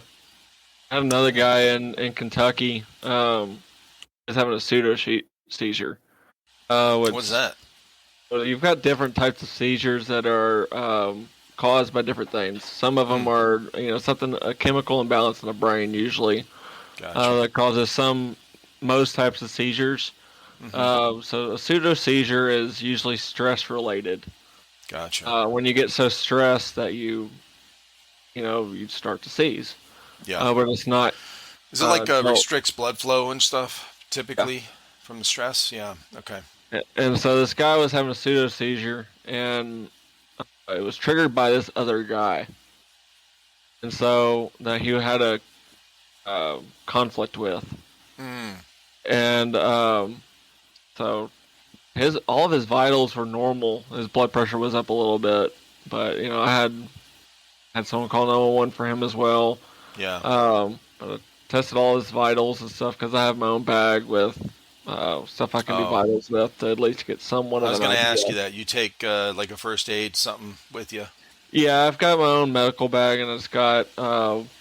I had another guy in Kentucky is having a seizure. What's Which that? well, you've got different types of seizures that are caused by different things. Some of them Mm, are, something a chemical imbalance in the brain usually gotcha. that causes most types of seizures. Hmm. So a pseudo seizure is usually stress related. Gotcha. When you get so stressed that you start to seize. Yeah. But it's not. Is it like No, restricts blood flow and stuff yeah. typically from the stress? Yeah. Okay. And so this guy was having a pseudo seizure, and it was triggered by this other guy, and so that he had a conflict with, Mm, and so his all of his vitals were normal. His blood pressure was up a little bit, but I had someone call 911 for him as well. yeah. But I tested all his vitals and stuff because I have my own bag with stuff I can do Oh, vitals with to at least get somewhat I of was an going to idea. ask you that. You take like a first aid something with you? Yeah, I've got my own medical bag and it's got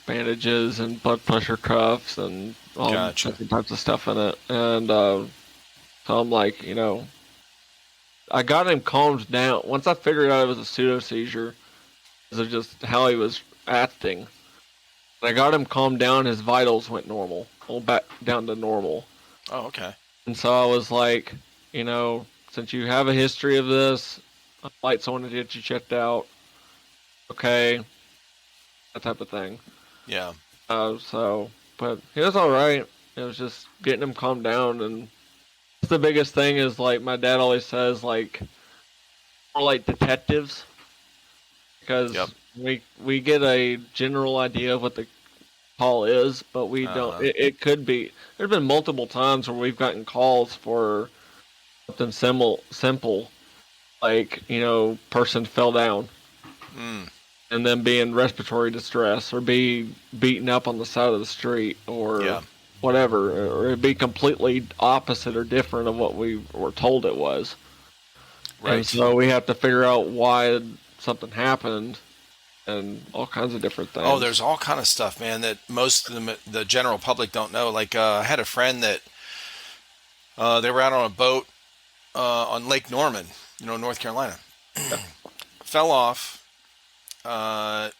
bandages and blood pressure cuffs and all Gotcha. different types of stuff in it. And so I'm like, I got him calmed down. Once I figured out it was a pseudo seizure, because of just how he was acting. I got him calmed down. His vitals went normal, all back down to normal. Oh, okay. And so I was like, since you have a history of this, I'd like someone to get you checked out. Okay, that type of thing. Yeah. But he was all right. It was just getting him calmed down, and the biggest thing is like my dad always says, like more like detectives, Yep. because we get a general idea of what the call is, but we don't. Uh-huh. It could be. There's been multiple times where we've gotten calls for something simple, like person fell down Mm, and then be in respiratory distress or be beaten up on the side of the street or yeah. whatever, or it'd be completely opposite or different of what we were told it was. And Right. so we have to figure out why something happened and all kinds of different Oh, things. there's all kind of stuff, man, that most of the general public don't know. Like I had a friend that they were out on a boat on Lake Norman, North Carolina. Fell off. I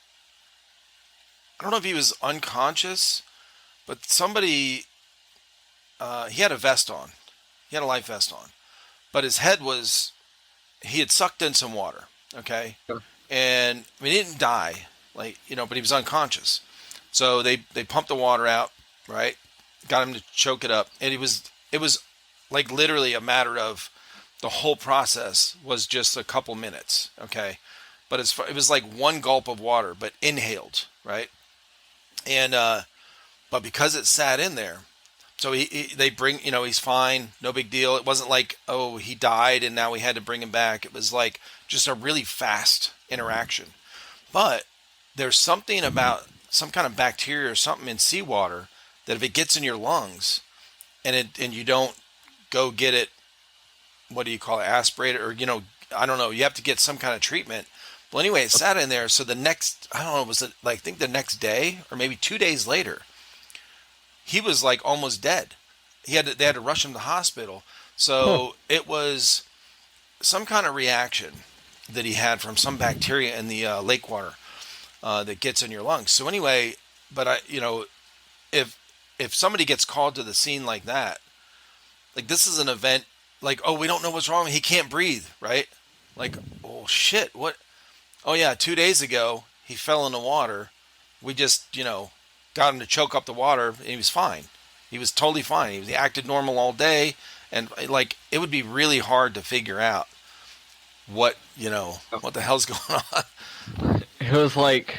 don't know if he was unconscious, but somebody he had a vest on. He had a life vest on, but his head was he had sucked in some water. Okay, and I mean he didn't die, like but he was unconscious. So they pumped the water out, right? Got him to choke it up, and it was like literally a matter of the whole process was just a couple minutes. Okay, but it was like one gulp of water, but inhaled, right? And but because it sat in there, so they bring he's fine, no big deal. It wasn't like, oh, he died and now we had to bring him back. It was like just a really fast interaction. But there's something about some kind of bacteria or something in seawater that if it gets in your lungs and you don't go get it, what do you call it, aspirated, or I don't know, you have to get some kind of treatment. Well, anyway, it sat in there. So the next, I don't know, was it like I think the next day or maybe 2 days later, he was like almost dead. They had to rush him to the hospital. Huh. So it was some kind of reaction that he had from some bacteria in the lake water that gets in your lungs. So anyway, but if somebody gets called to the scene like that, like this is an event, like, oh, we don't know what's wrong. He can't breathe, right? Like, oh shit, what? Oh yeah, 2 days ago he fell in the water. We just got him to choke up the water, and he was fine. He was totally fine. He acted normal all day, and like it would be really hard to figure out what what the hell's going on. It was like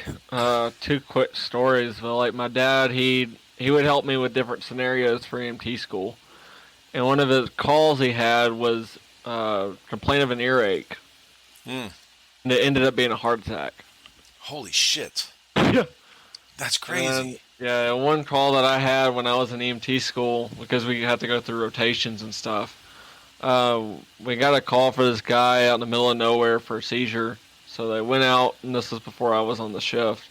two quick stories, but like my dad, he would help me with different scenarios for EMT school, and one of his calls he had was complaint of an earache, Mm. and it ended up being a heart attack. Holy shit. Yeah. That's And crazy. yeah, one call that I had when I was in EMT school because we had to go through rotations and stuff. We got a call for this guy out in the middle of nowhere for a seizure. So they went out, and this was before I was on the shift.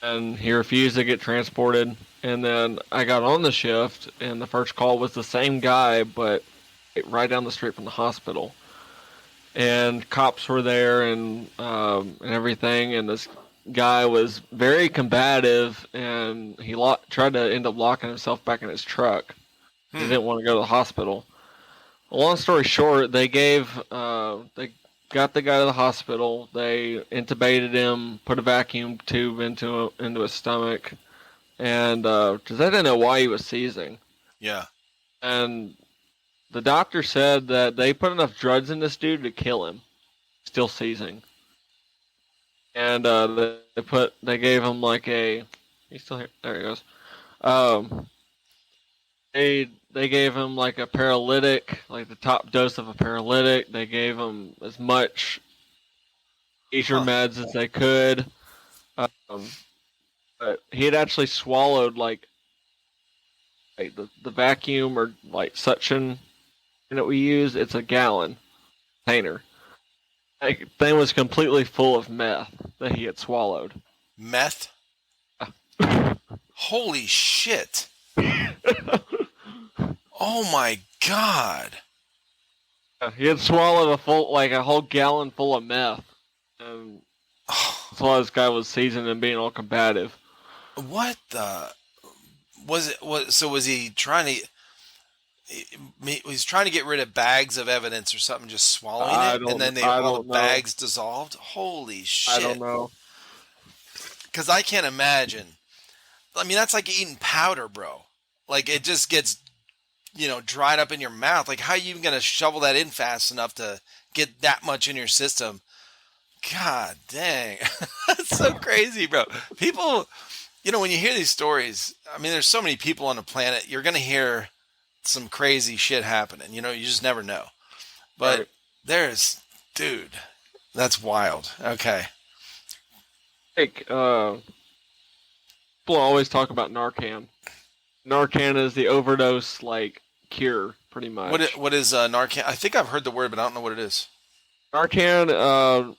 And he refused to get transported. And then I got on the shift, and the first call was the same guy, but right down the street from the hospital. And cops were there and everything. And this guy was very combative, and he tried to end up locking himself back in his truck. He Hmm. didn't want to go to the hospital. Long story short, they got the guy to the hospital. They intubated him, put a vacuum tube into his stomach, and because they didn't know why he was seizing, Yeah. and the doctor said that they put enough drugs in this dude to kill him, still seizing, and they gave him like a he's still here. There he goes. Um, they gave him like a paralytic, like the top dose of a paralytic. They gave him as much seizure Huh. meds as they could. Um, but he had actually swallowed like the vacuum or like suction that we use. It's a gallon container. Like thing was completely full of meth that he had swallowed. Meth? Holy shit. Oh my god. He had swallowed a whole gallon full of meth, and that's why this guy was seasoned and being all combative. What the was he trying to he's trying to get rid of bags of evidence or something, just swallowing it, and then I all the don't know. bags dissolved. Holy I don't shit! know. Because I can't imagine. I mean, that's like eating powder, bro. Like it just gets dried up in your mouth. Like how are you even gonna shovel that in fast enough to get that much in your system? God dang, that's so crazy, bro. People, when you hear these stories, I mean, there's so many people on the planet. You're gonna hear some crazy shit happening. You just never know. But Right. there's, dude, that's wild. Okay. Like, people always talk about Narcan. Narcan is the overdose like cure, pretty much. What is Narcan? I think I've heard the word, but I don't know what it is. Narcan, a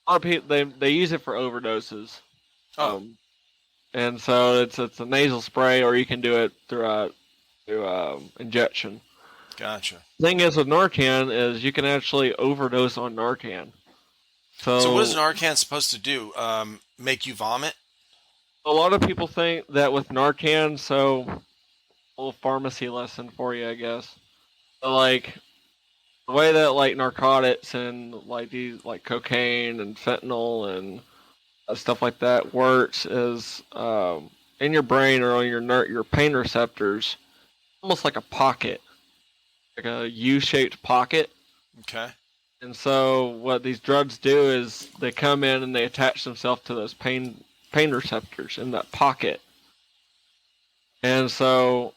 lot of people they use it for overdoses, Oh, um, and so it's a nasal spray, or you can do it through injection. gotcha. Thing is with Narcan is you can actually overdose on Narcan. So what is So Narcan supposed to do? Make you vomit? a lot of people think that with Narcan, so a little pharmacy lesson for you, I guess. So, like the way that like narcotics and like these like cocaine and fentanyl and stuff like that works is in your brain or on your pain receptors, almost like a pocket, like a U-shaped pocket. Okay. And so what these drugs do is they come in and they attach themselves to those pain receptors in that pocket. And so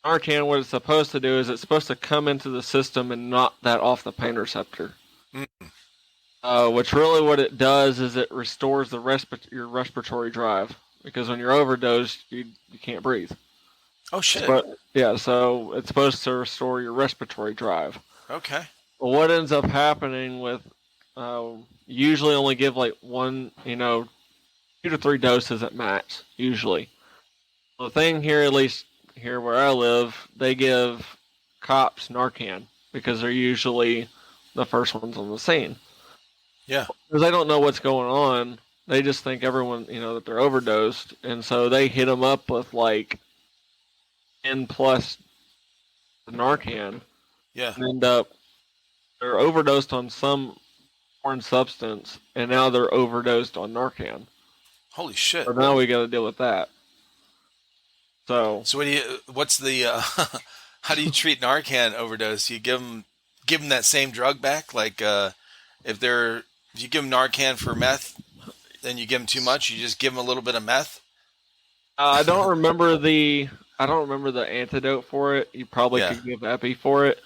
Narcan, what it's supposed to do is it's supposed to come into the system and knock that off the pain receptor. Mm. Which really what it does is it restores your respiratory drive because when you're overdosed, you can't breathe. Oh shit. But yeah, so it's supposed to restore your respiratory drive. Okay. But what ends up happening with usually only give like one, 2 to 3 doses at max. Usually, the thing here, at least here where I live, they give cops Narcan because they're usually the first ones on the scene Yeah. because they don't know what's going on. They just think everyone, that they're overdosed, and so they hit them up with like N plus Narcan Yeah. and end up they're overdosed on some foreign substance, and now they're overdosed on Narcan. Holy shit. So now we got to deal with that. So So what's the how do you treat Narcan overdose? You give them that same drug back, like if they're If you give them Narcan for meth, then you give them too much. You just give them a little bit of meth. I don't remember the I don't remember the antidote for it. You probably Yeah. could give epi for it,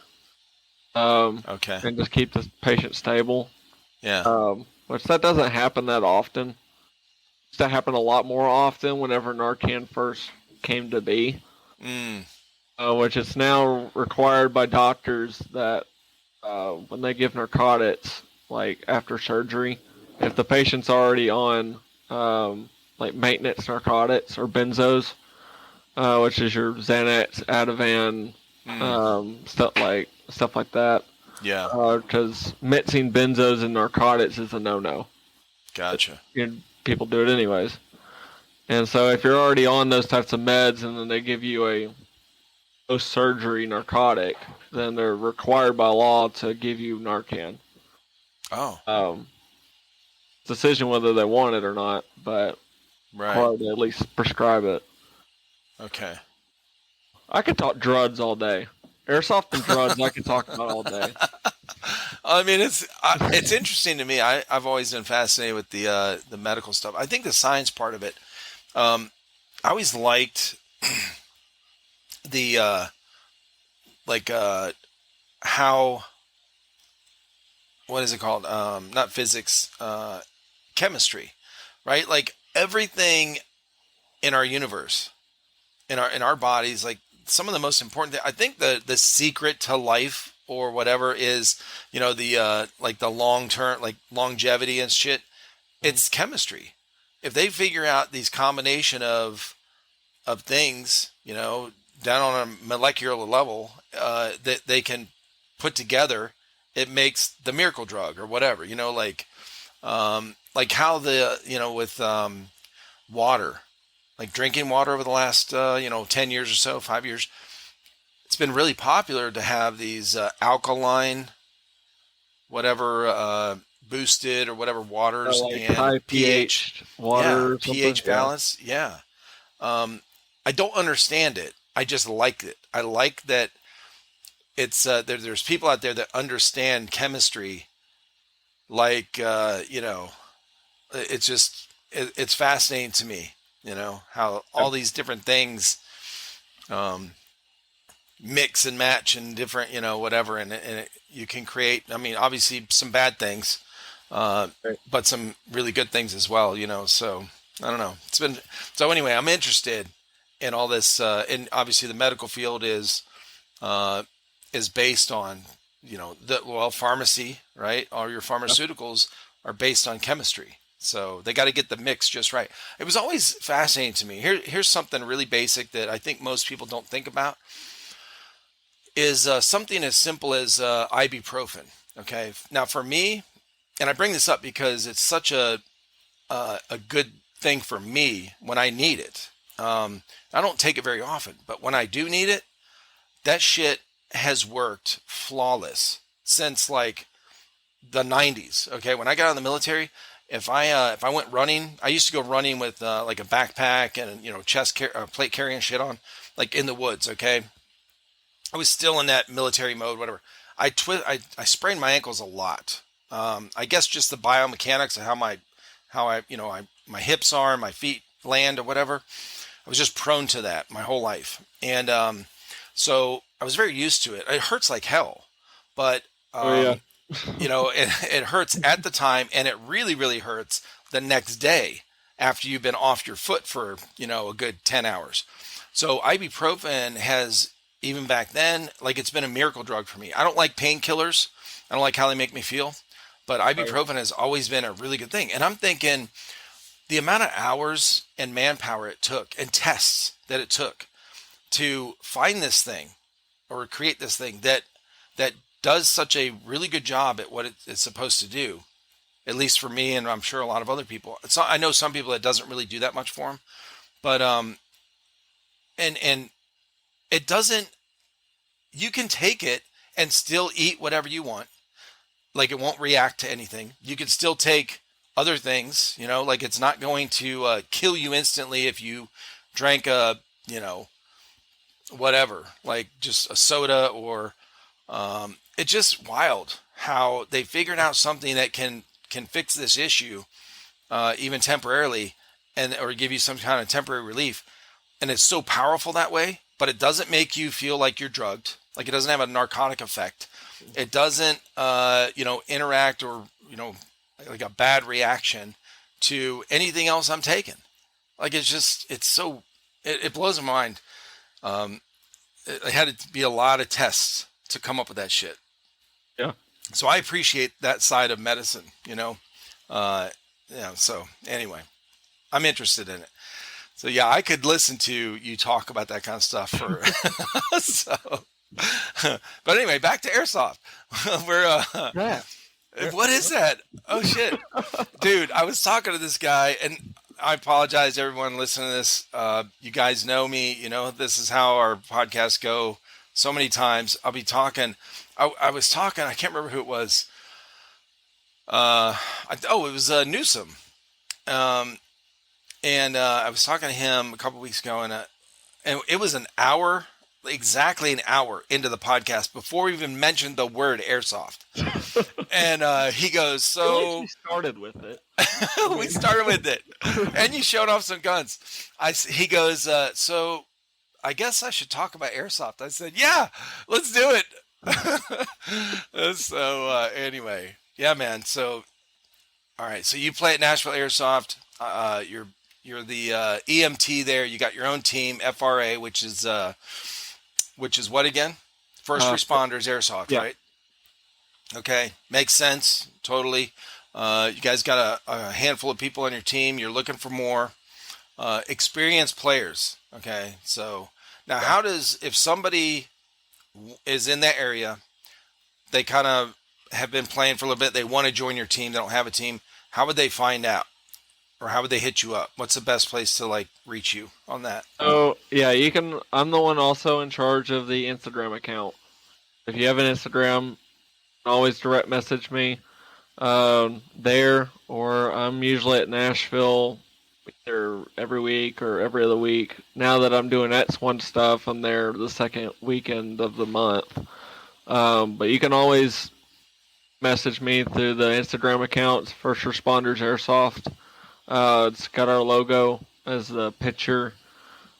um, Okay. and just keep the patient stable. Yeah. Which that doesn't happen that often. That happened a lot more often whenever Narcan first came to be, Mm. which is now required by doctors that when they give narcotics, like after surgery, if the patient's already on like maintenance narcotics or benzos, which is your Xanax, Ativan, Mm. stuff like that, Yeah. because mixing benzos and narcotics is a no-no. Gotcha. People do it anyways. And so if you're already on those types of meds and then they give you a post-surgery narcotic, then they're required by law to give you Narcan. Oh, Um, Decision whether they want it or not, but right. required to at least prescribe it. Okay. I could talk drugs all day. Airsoft and drugs I could talk about all day. I mean, it's interesting to me. I've always been fascinated with the medical stuff. I think the science part of it. I always liked the like how what is it called? Not physics, chemistry, right? Like everything in our universe, in our bodies, like some of the most important I think the secret to life or whatever is, the like the long term, like longevity and shit. It's chemistry. If they figure out these combination of things, down on a molecular level, that they can put together, it makes the miracle drug or whatever. Like how with water, like drinking water over the last 10 years or so, 5 years, it's been really popular to have these alkaline, whatever, boosted or whatever waters Like and high pH. pH Yeah, water or something. pH Yeah. balance. Yeah. I don't understand it. I just like it. I like that there's people out there that understand chemistry. Like it's just it's fascinating to me. How all these different things um, mix and match and different whatever, you can create. I mean, obviously some bad things, uh, Right. but some really good things as well. So I don't know. It's been so anyway. I'm interested in all this, and obviously the medical field uh, is based on pharmacy, right? All your pharmaceuticals are based on chemistry. So they got to get the mix just right. It was always fascinating to me. Here's something really basic that I think most people don't think about is something as simple as ibuprofen. Okay, now for me, and I bring this up because it's such a good thing for me when I need it. I don't take it very often, but when I do need it, that shit has worked flawless since like the 90s. Okay, when I got out of the military, if I went running, I used to go running with like a backpack and plate carrying shit on, like in the woods. Okay, I was still in that military mode, whatever. I sprained my ankles a lot. I guess just the biomechanics of my hips are, my feet land or whatever. I was just prone to that my whole life, and so I was very used to it. It hurts like hell, but Oh yeah. it hurts at the time, and it really, really hurts the next day after you've been off your foot for a good 10 hours. So ibuprofen has, even back then, like it's been a miracle drug for me. I don't like painkillers. I don't like how they make me feel, but Right. ibuprofen has always been a really good thing. And I'm thinking the amount of hours and manpower it took and tests that it took to find this thing or create this thing that does such a really good job at what it's supposed to do. At least for me, and I'm sure a lot of other people. I know some people that doesn't really do that much for them, but and it doesn't. You can take it and still eat whatever you want. Like it won't react to anything. You can still take other things. Like it's not going to kill you instantly if you drank a whatever, like just a soda or it's just wild how they figured out something that can can fix this issue, even temporarily, and or give you some kind of temporary relief. And it's so powerful that way, but it doesn't make you feel like you're drugged. Like it doesn't have a narcotic effect. It doesn't, interact or, like a bad reaction to anything else I'm taking. Like it blows my mind. It had to be a lot of tests to come up with that shit. Yeah. So I appreciate that side of medicine, so anyway, I'm interested in it. So yeah, I could listen to you talk about that kind of stuff for so. But anyway, back to airsoft. We're Yeah. what is that? Oh shit, dude! I was talking to this guy, and I apologize, everyone listening to this. You guys know me. You know this is how our podcasts go. So many times I'll be talking. I was talking. I can't remember who it was. It was Newsom. And I was talking to him a couple weeks ago, and it was exactly an hour into the podcast before we even mentioned the word airsoft. And he goes, "So we started with it." we started with it, and you showed off some guns. He goes, "So I guess I should talk about airsoft." I said, "Yeah, let's do it." So anyway, yeah, man. So all right, so you play at Nashville Airsoft. You're the EMT there. You got your own team, FRA, which is what again? First Responders Airsoft, yeah. right? Okay, makes sense. Totally. You guys got a handful of people on your team. You're looking for more experienced players. Okay, so now if somebody is in that area, they kind of have been playing for a little bit, they want to join your team, they don't have a team, how would they find out? Or how would they hit you up? What's the best place to reach you on that? Oh, yeah, you can. I'm the one also in charge of the Instagram account. If you have an Instagram, always direct message me there, or I'm usually at Nashville either every week or every other week. Now that I'm doing X1 stuff, I'm there the second weekend of the month. But you can always message me through the Instagram account, First Responders Airsoft. It's got our logo as the picture.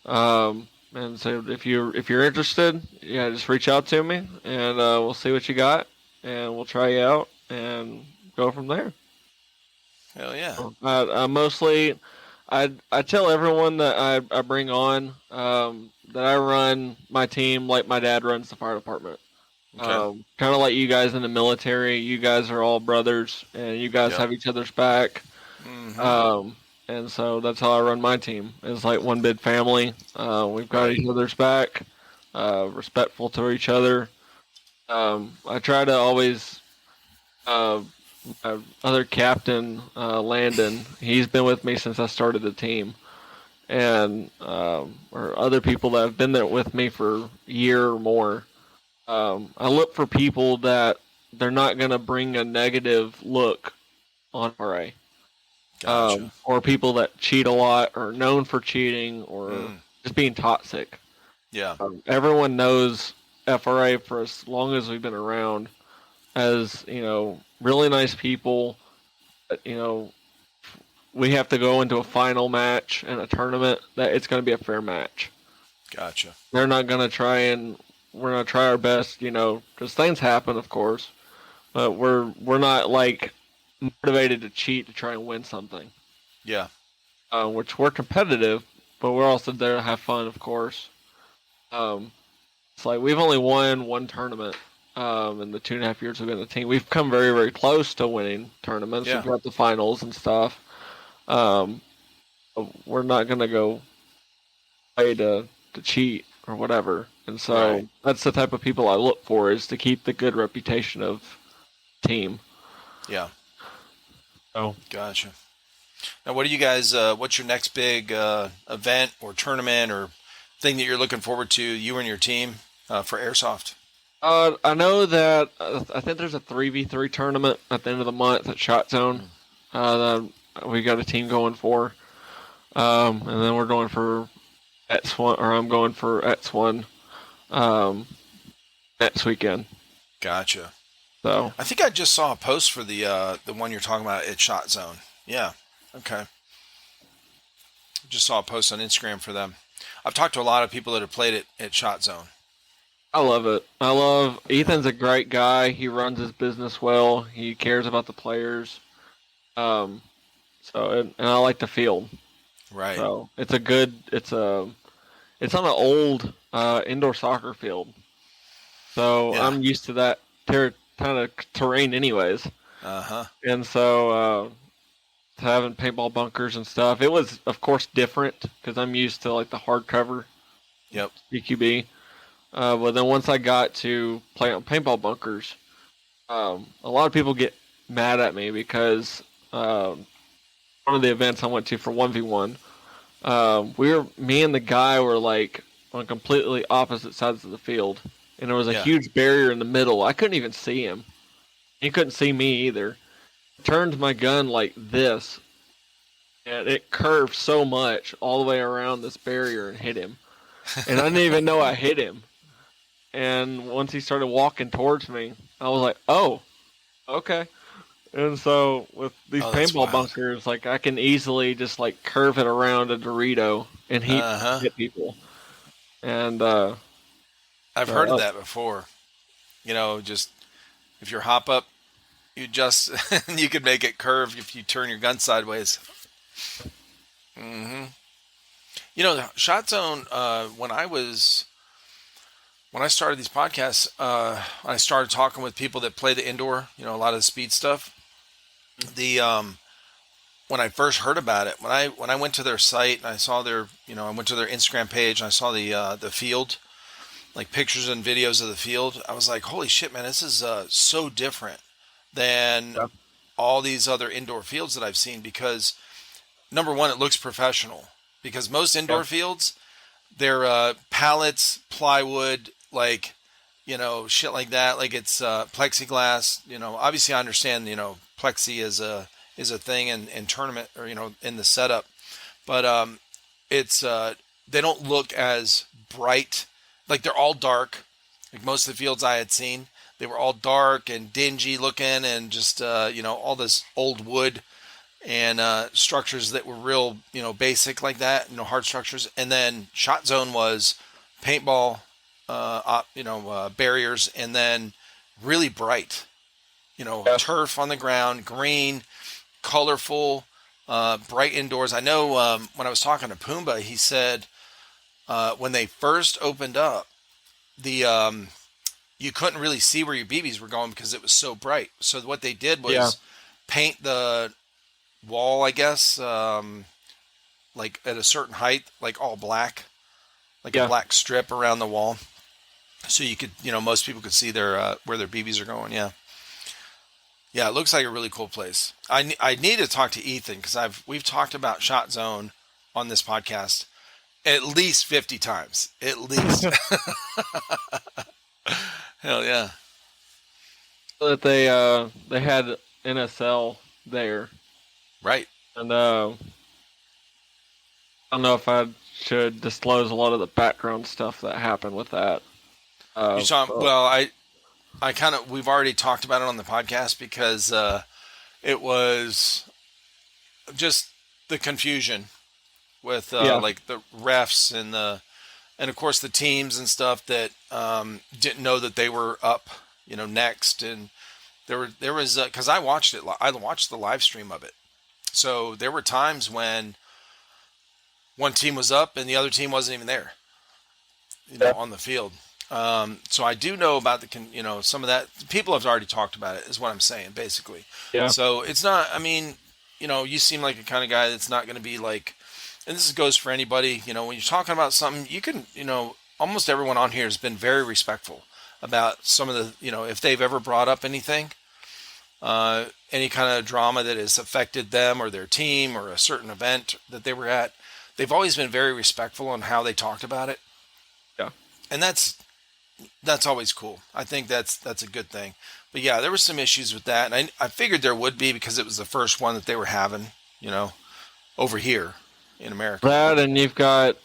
And so if you're interested, yeah, just reach out to me and we'll see what you got and we'll try you out and go from there. Hell yeah. Mostly, I tell everyone that I bring on that I run my team like my dad runs the fire department. Okay. Kind of like you guys in the military. You guys are all brothers and you guys have each other's back. Mm-hmm. And so that's how I run my team. It's like one big family. We've got each other's back, respectful to each other. I try to always, other captain, Landon, he's been with me since I started the team. And, or other people that have been there with me for a year or more. I look for people that they're not going to bring a negative look on RA. Gotcha. Or people that cheat a lot or known for cheating or just being toxic. Yeah. Everyone knows FRA for as long as we've been around as, really nice people. But, we have to go into a final match in a tournament that it's going to be a fair match. Gotcha. They're not going to we're going to try our best, because things happen, of course. But we're not motivated to cheat to try and win something. Yeah. Which we're competitive, but we're also there to have fun, of course. It's like we've only won one tournament in the 2.5 years we've been in the team. We've come very, very close to winning tournaments. Yeah. We've got the finals and stuff. We're not going to go play to cheat or whatever. And so that's the type of people I look for, is to keep the good reputation of team. Yeah. Oh, gotcha. Now, what do you guys? What's your next big event or tournament or thing that you're looking forward to, you and your team, for airsoft? I know that I think there's a 3v3 tournament at the end of the month at Shot Zone. That we got a team going for, and then we're going for X1, or I'm going for X1 next weekend. Gotcha. So I think I just saw a post for the one you're talking about at Shot Zone. Yeah. Okay. Just saw a post on Instagram for them. I've talked to a lot of people that have played it at Shot Zone. I love it. I love Ethan's a great guy. He runs his business well. He cares about the players. Um, and I like the field. Right. So it's on an old indoor soccer field. So Yeah. I'm used to that kind of terrain anyways. Uh huh. And so having paintball bunkers and stuff, it was of course different because I'm used to like the hardcover Yep. CQB. But then once I got to play on paintball bunkers, a lot of people get mad at me because one of the events I went to for 1v1, me and the guy were like on completely opposite sides of the field, and there was a Yeah. huge barrier in the middle. I couldn't even see him. He couldn't see me either. I turned my gun like this, and it curved so much all the way around this barrier and hit him. And I didn't even know I hit him. And once he started walking towards me, I was like, "Oh, okay." And so with these Oh, that's paintball wild. bunkers, like I can easily just like curve it around a Dorito and Uh huh. hit people. And I've heard of so that before. Just if you're hop up, you just you could make it curve if you turn your gun sideways. hmm the Shot Zone. When I started these podcasts, I started talking with people that play the indoor. A lot of the speed stuff. The When I first heard about it, when I went to their site and I saw I went to their Instagram page and I saw the field, like pictures and videos of the field. I was like, holy shit, man, this is so different than yeah, all these other indoor fields that I've seen because number one, it looks professional. Because most yeah, indoor fields, they're pallets, plywood, like shit like that. Like it's plexiglass. Obviously I understand. Plexi is a thing in tournament or in the setup, but it's they don't look as bright. Like they're all dark. Like most of the fields I had seen, they were all dark and dingy looking, and just all this old wood and structures that were real basic like that, hard structures. And then Shot Zone was paintball, barriers, and then really bright, yeah, turf on the ground, green, colorful, bright indoors. I know when I was talking to Pumbaa, he said when they first opened up, the you couldn't really see where your BBs were going because it was so bright. So what they did yeah, was paint the wall, I guess, like at a certain height, like all black, like a yeah. black strip around the wall, so you could, most people could see their where their BBs are going. Yeah, yeah, it looks like a really cool place. I need to talk to Ethan because we've talked about Shot Zone on this podcast at least 50 times, at least. Hell yeah. That they had NSL there, Right. and I don't know if I should disclose a lot of the background stuff that happened with that. You saw, But well, I kind of, we've already talked about it on the podcast because it was just the confusion with yeah, like the refs and of course the teams and stuff that didn't know that they were up, next. And there was because I watched it, I watched the live stream of it. So there were times when one team was up and the other team wasn't even there, yeah, on the field. So I do know about some of that. People have already talked about it, is what I'm saying, basically. yeah, So it's not. I mean, you seem like a kind of guy that's not going to be like. And this goes for anybody. When you're talking about something, you can. Almost everyone on here has been very respectful about some of the. If they've ever brought up anything, any kind of drama that has affected them or their team or a certain event that they were at, they've always been very respectful on how they talked about it, yeah. and that's always cool. I think that's a good thing. But yeah, there were some issues with that, and I figured there would be because it was the first one that they were having, over here in America. That and you've got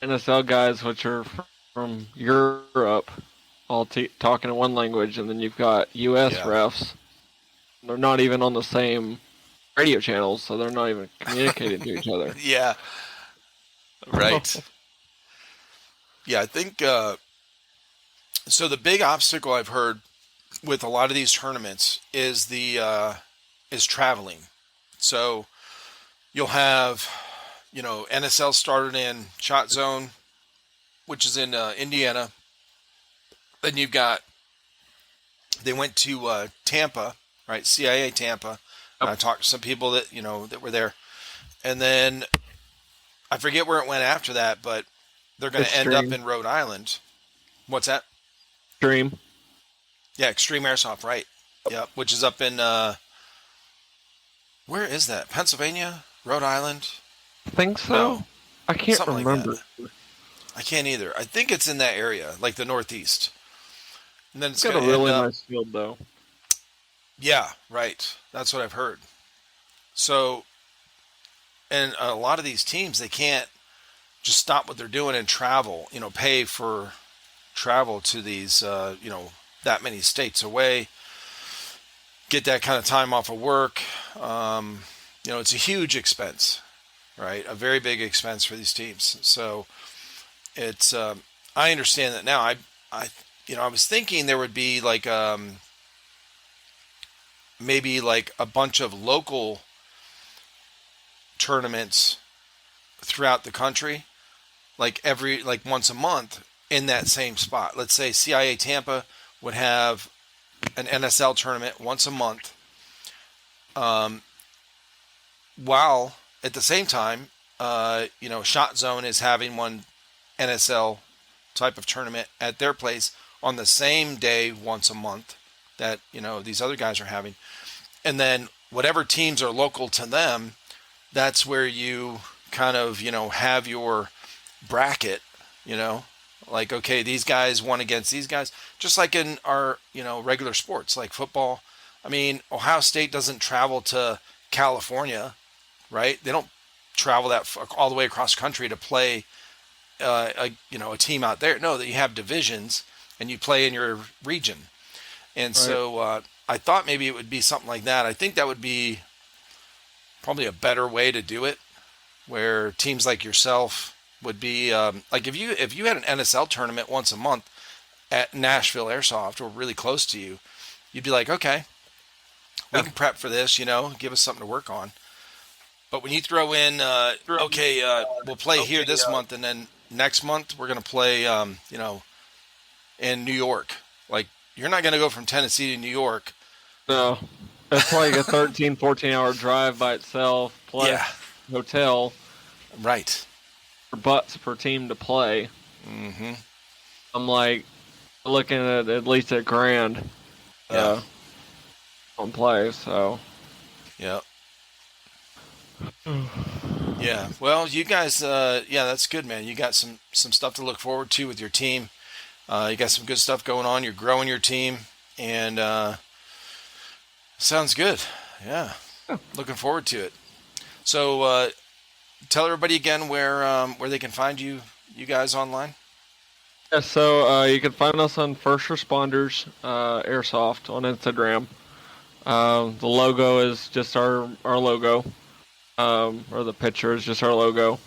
NSL guys, which are from Europe, all talking in one language, and then you've got U.S. Yeah. refs. They're not even on the same radio channels, so they're not even communicating to each other. Yeah. Right. Yeah, I think so. The big obstacle I've heard with a lot of these tournaments is the is traveling. So you'll have, NSL started in Shot Zone, which is in Indiana. Then you've got they went to Tampa, right? CIA Tampa. And Yep. I talked to some people that that were there, and then I forget where it went after that, but they're going to end up Extreme. in Rhode Island. What's that? Extreme. Yeah, Extreme Airsoft, right? Yeah, which is up in where is that? Pennsylvania, Rhode Island? I think so. No, I can't something like that. remember. I can't either. I think it's in that area, like the Northeast. And then It's it's got going a to end really up. nice field, though. Yeah, right. That's what I've heard. So, and a lot of these teams, they can't just stop what they're doing and travel. Pay for travel to these, that many states away. Get that kind of time off of work. It's a huge expense, right? A very big expense for these teams. So it's I understand that now. I was thinking there would be like maybe like a bunch of local tournaments throughout the country, like once a month in that same spot. Let's say CIA Tampa would have an NSL tournament once a month, um, while at the same time, Shot Zone is having one NSL type of tournament at their place on the same day once a month that these other guys are having, and then whatever teams are local to them, that's where you kind of have your bracket, like, okay, these guys won against these guys, just like in our regular sports like football. I mean, Ohio State doesn't travel to California, right? They don't travel all the way across country to play a team out there. No, that you have divisions and you play in your region. And Right. so I thought maybe it would be something like that. I think that would be probably a better way to do it, where teams like yourself would be like if you had an NSL tournament once a month at Nashville Airsoft or really close to you, you'd be like, okay, we Yeah. can prep for this, give us something to work on. But when you throw in, okay, we'll play here this month, and then next month we're going to play, in New York. Like, you're not going to go from Tennessee to New York. No. It's like a 13, 14-hour drive by itself, plus Yeah, hotel right. for butts per team to play. Mm-hmm. I'm like looking at least a grand Yeah, on play, so. yeah, yeah. Well, you guys, yeah, that's good, man. You got some stuff to look forward to with your team. You got some good stuff going on. You're growing your team, and sounds good. Yeah, looking forward to it. So, tell everybody again where they can find you guys online. Yeah, so you can find us on First Responders Airsoft on Instagram. The logo is just our logo, or the picture is just our logo.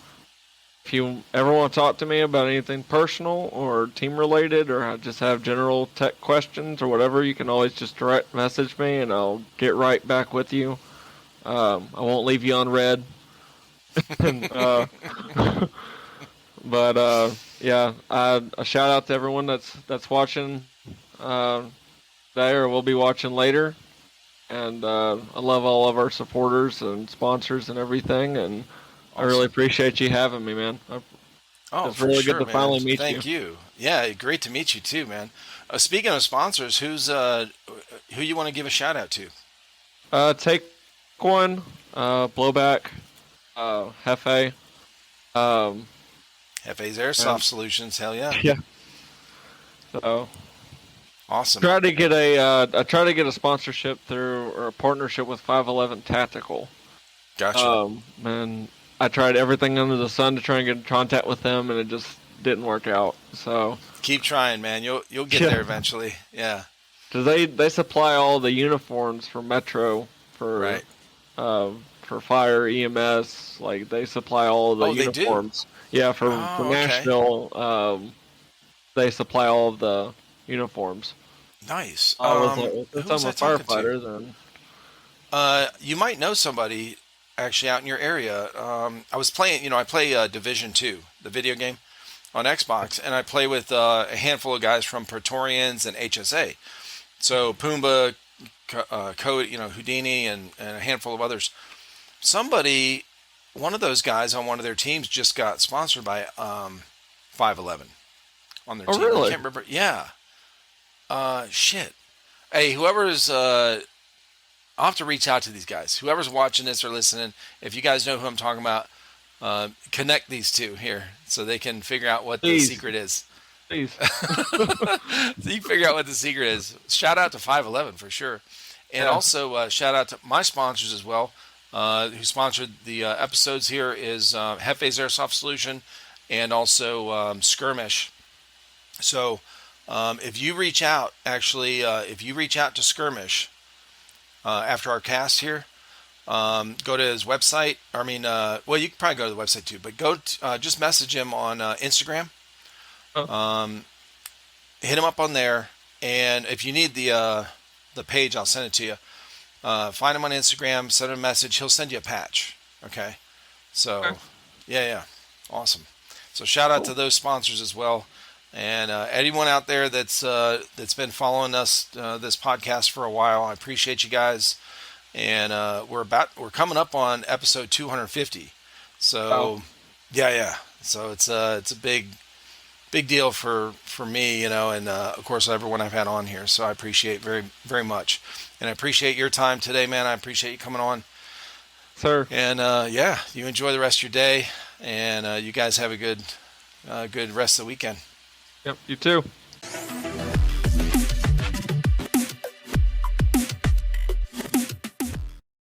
If you ever want to talk to me about anything personal or team related, or just have general tech questions or whatever, you can always just direct message me and I'll get right back with you. I won't leave you on red. and, but yeah, a shout out to everyone that's watching today or will be watching later. And I love all of our supporters and sponsors and everything. And I really Awesome. appreciate you having me, man. Oh, It's for really good sure, to man. finally meet you. Thank you. Yeah, great to meet you too, man. Speaking of sponsors, who you want to give a shout out to? Take one, blowback, Hefe. Um, FA's and Airsoft Solutions. Hell yeah. yeah, so Awesome. I try to get a sponsorship through or a partnership with 511 Tactical. Gotcha. And I tried everything under the sun to try and get in contact with them, and it just didn't work out. So Keep trying, man. You'll get there yeah, eventually. Yeah. because they supply all the uniforms for Metro Right. for fire EMS. Like they supply all the Oh, they do. uniforms. Yeah, for Oh, okay. Nashville, they supply all of the uniforms. Nice. Since Who was I'm I a talking to? firefighter, then You might know somebody actually out in your area. I was playing. I play Division Two, the video game on Xbox, and I play with a handful of guys from Praetorians and HSA. So Pumbaa, Code, Houdini, and a handful of others. Somebody, one of those guys on one of their teams just got sponsored by 511 on their oh team. I really? can't remember. Yeah. Shit. Hey, whoever's I'll have to reach out to these guys. Whoever's watching this or listening, if you guys know who I'm talking about, connect these two here so they can figure out what the Please, secret is. please. So you figure out what the secret is. Shout out to 511 for sure. And Yeah. also shout out to my sponsors as well, who sponsored the episodes here is Hefe's Airsoft Solution and also Skirmish. So if you reach out, actually, if you reach out to Skirmish after our cast here, go to his website. I mean, well, you can probably go to the website too, but just message him on Instagram. Oh, Hit him up on there, and if you need the page, I'll send it to you. Find him on Instagram, send him a message. He'll send you a patch. Okay, okay. so yeah, awesome. So shout out to Cool. those sponsors as well, and anyone out there that's been following us this podcast for a while. I appreciate you guys, and we're coming up on episode 250. Wow. So yeah. So it's a big deal for me, and of course everyone I've had on here. So I appreciate very very much, and I appreciate your time today, man. I appreciate you coming on, Sir. and yeah, you enjoy the rest of your day, and you guys have a good rest of the weekend. Yep. You too.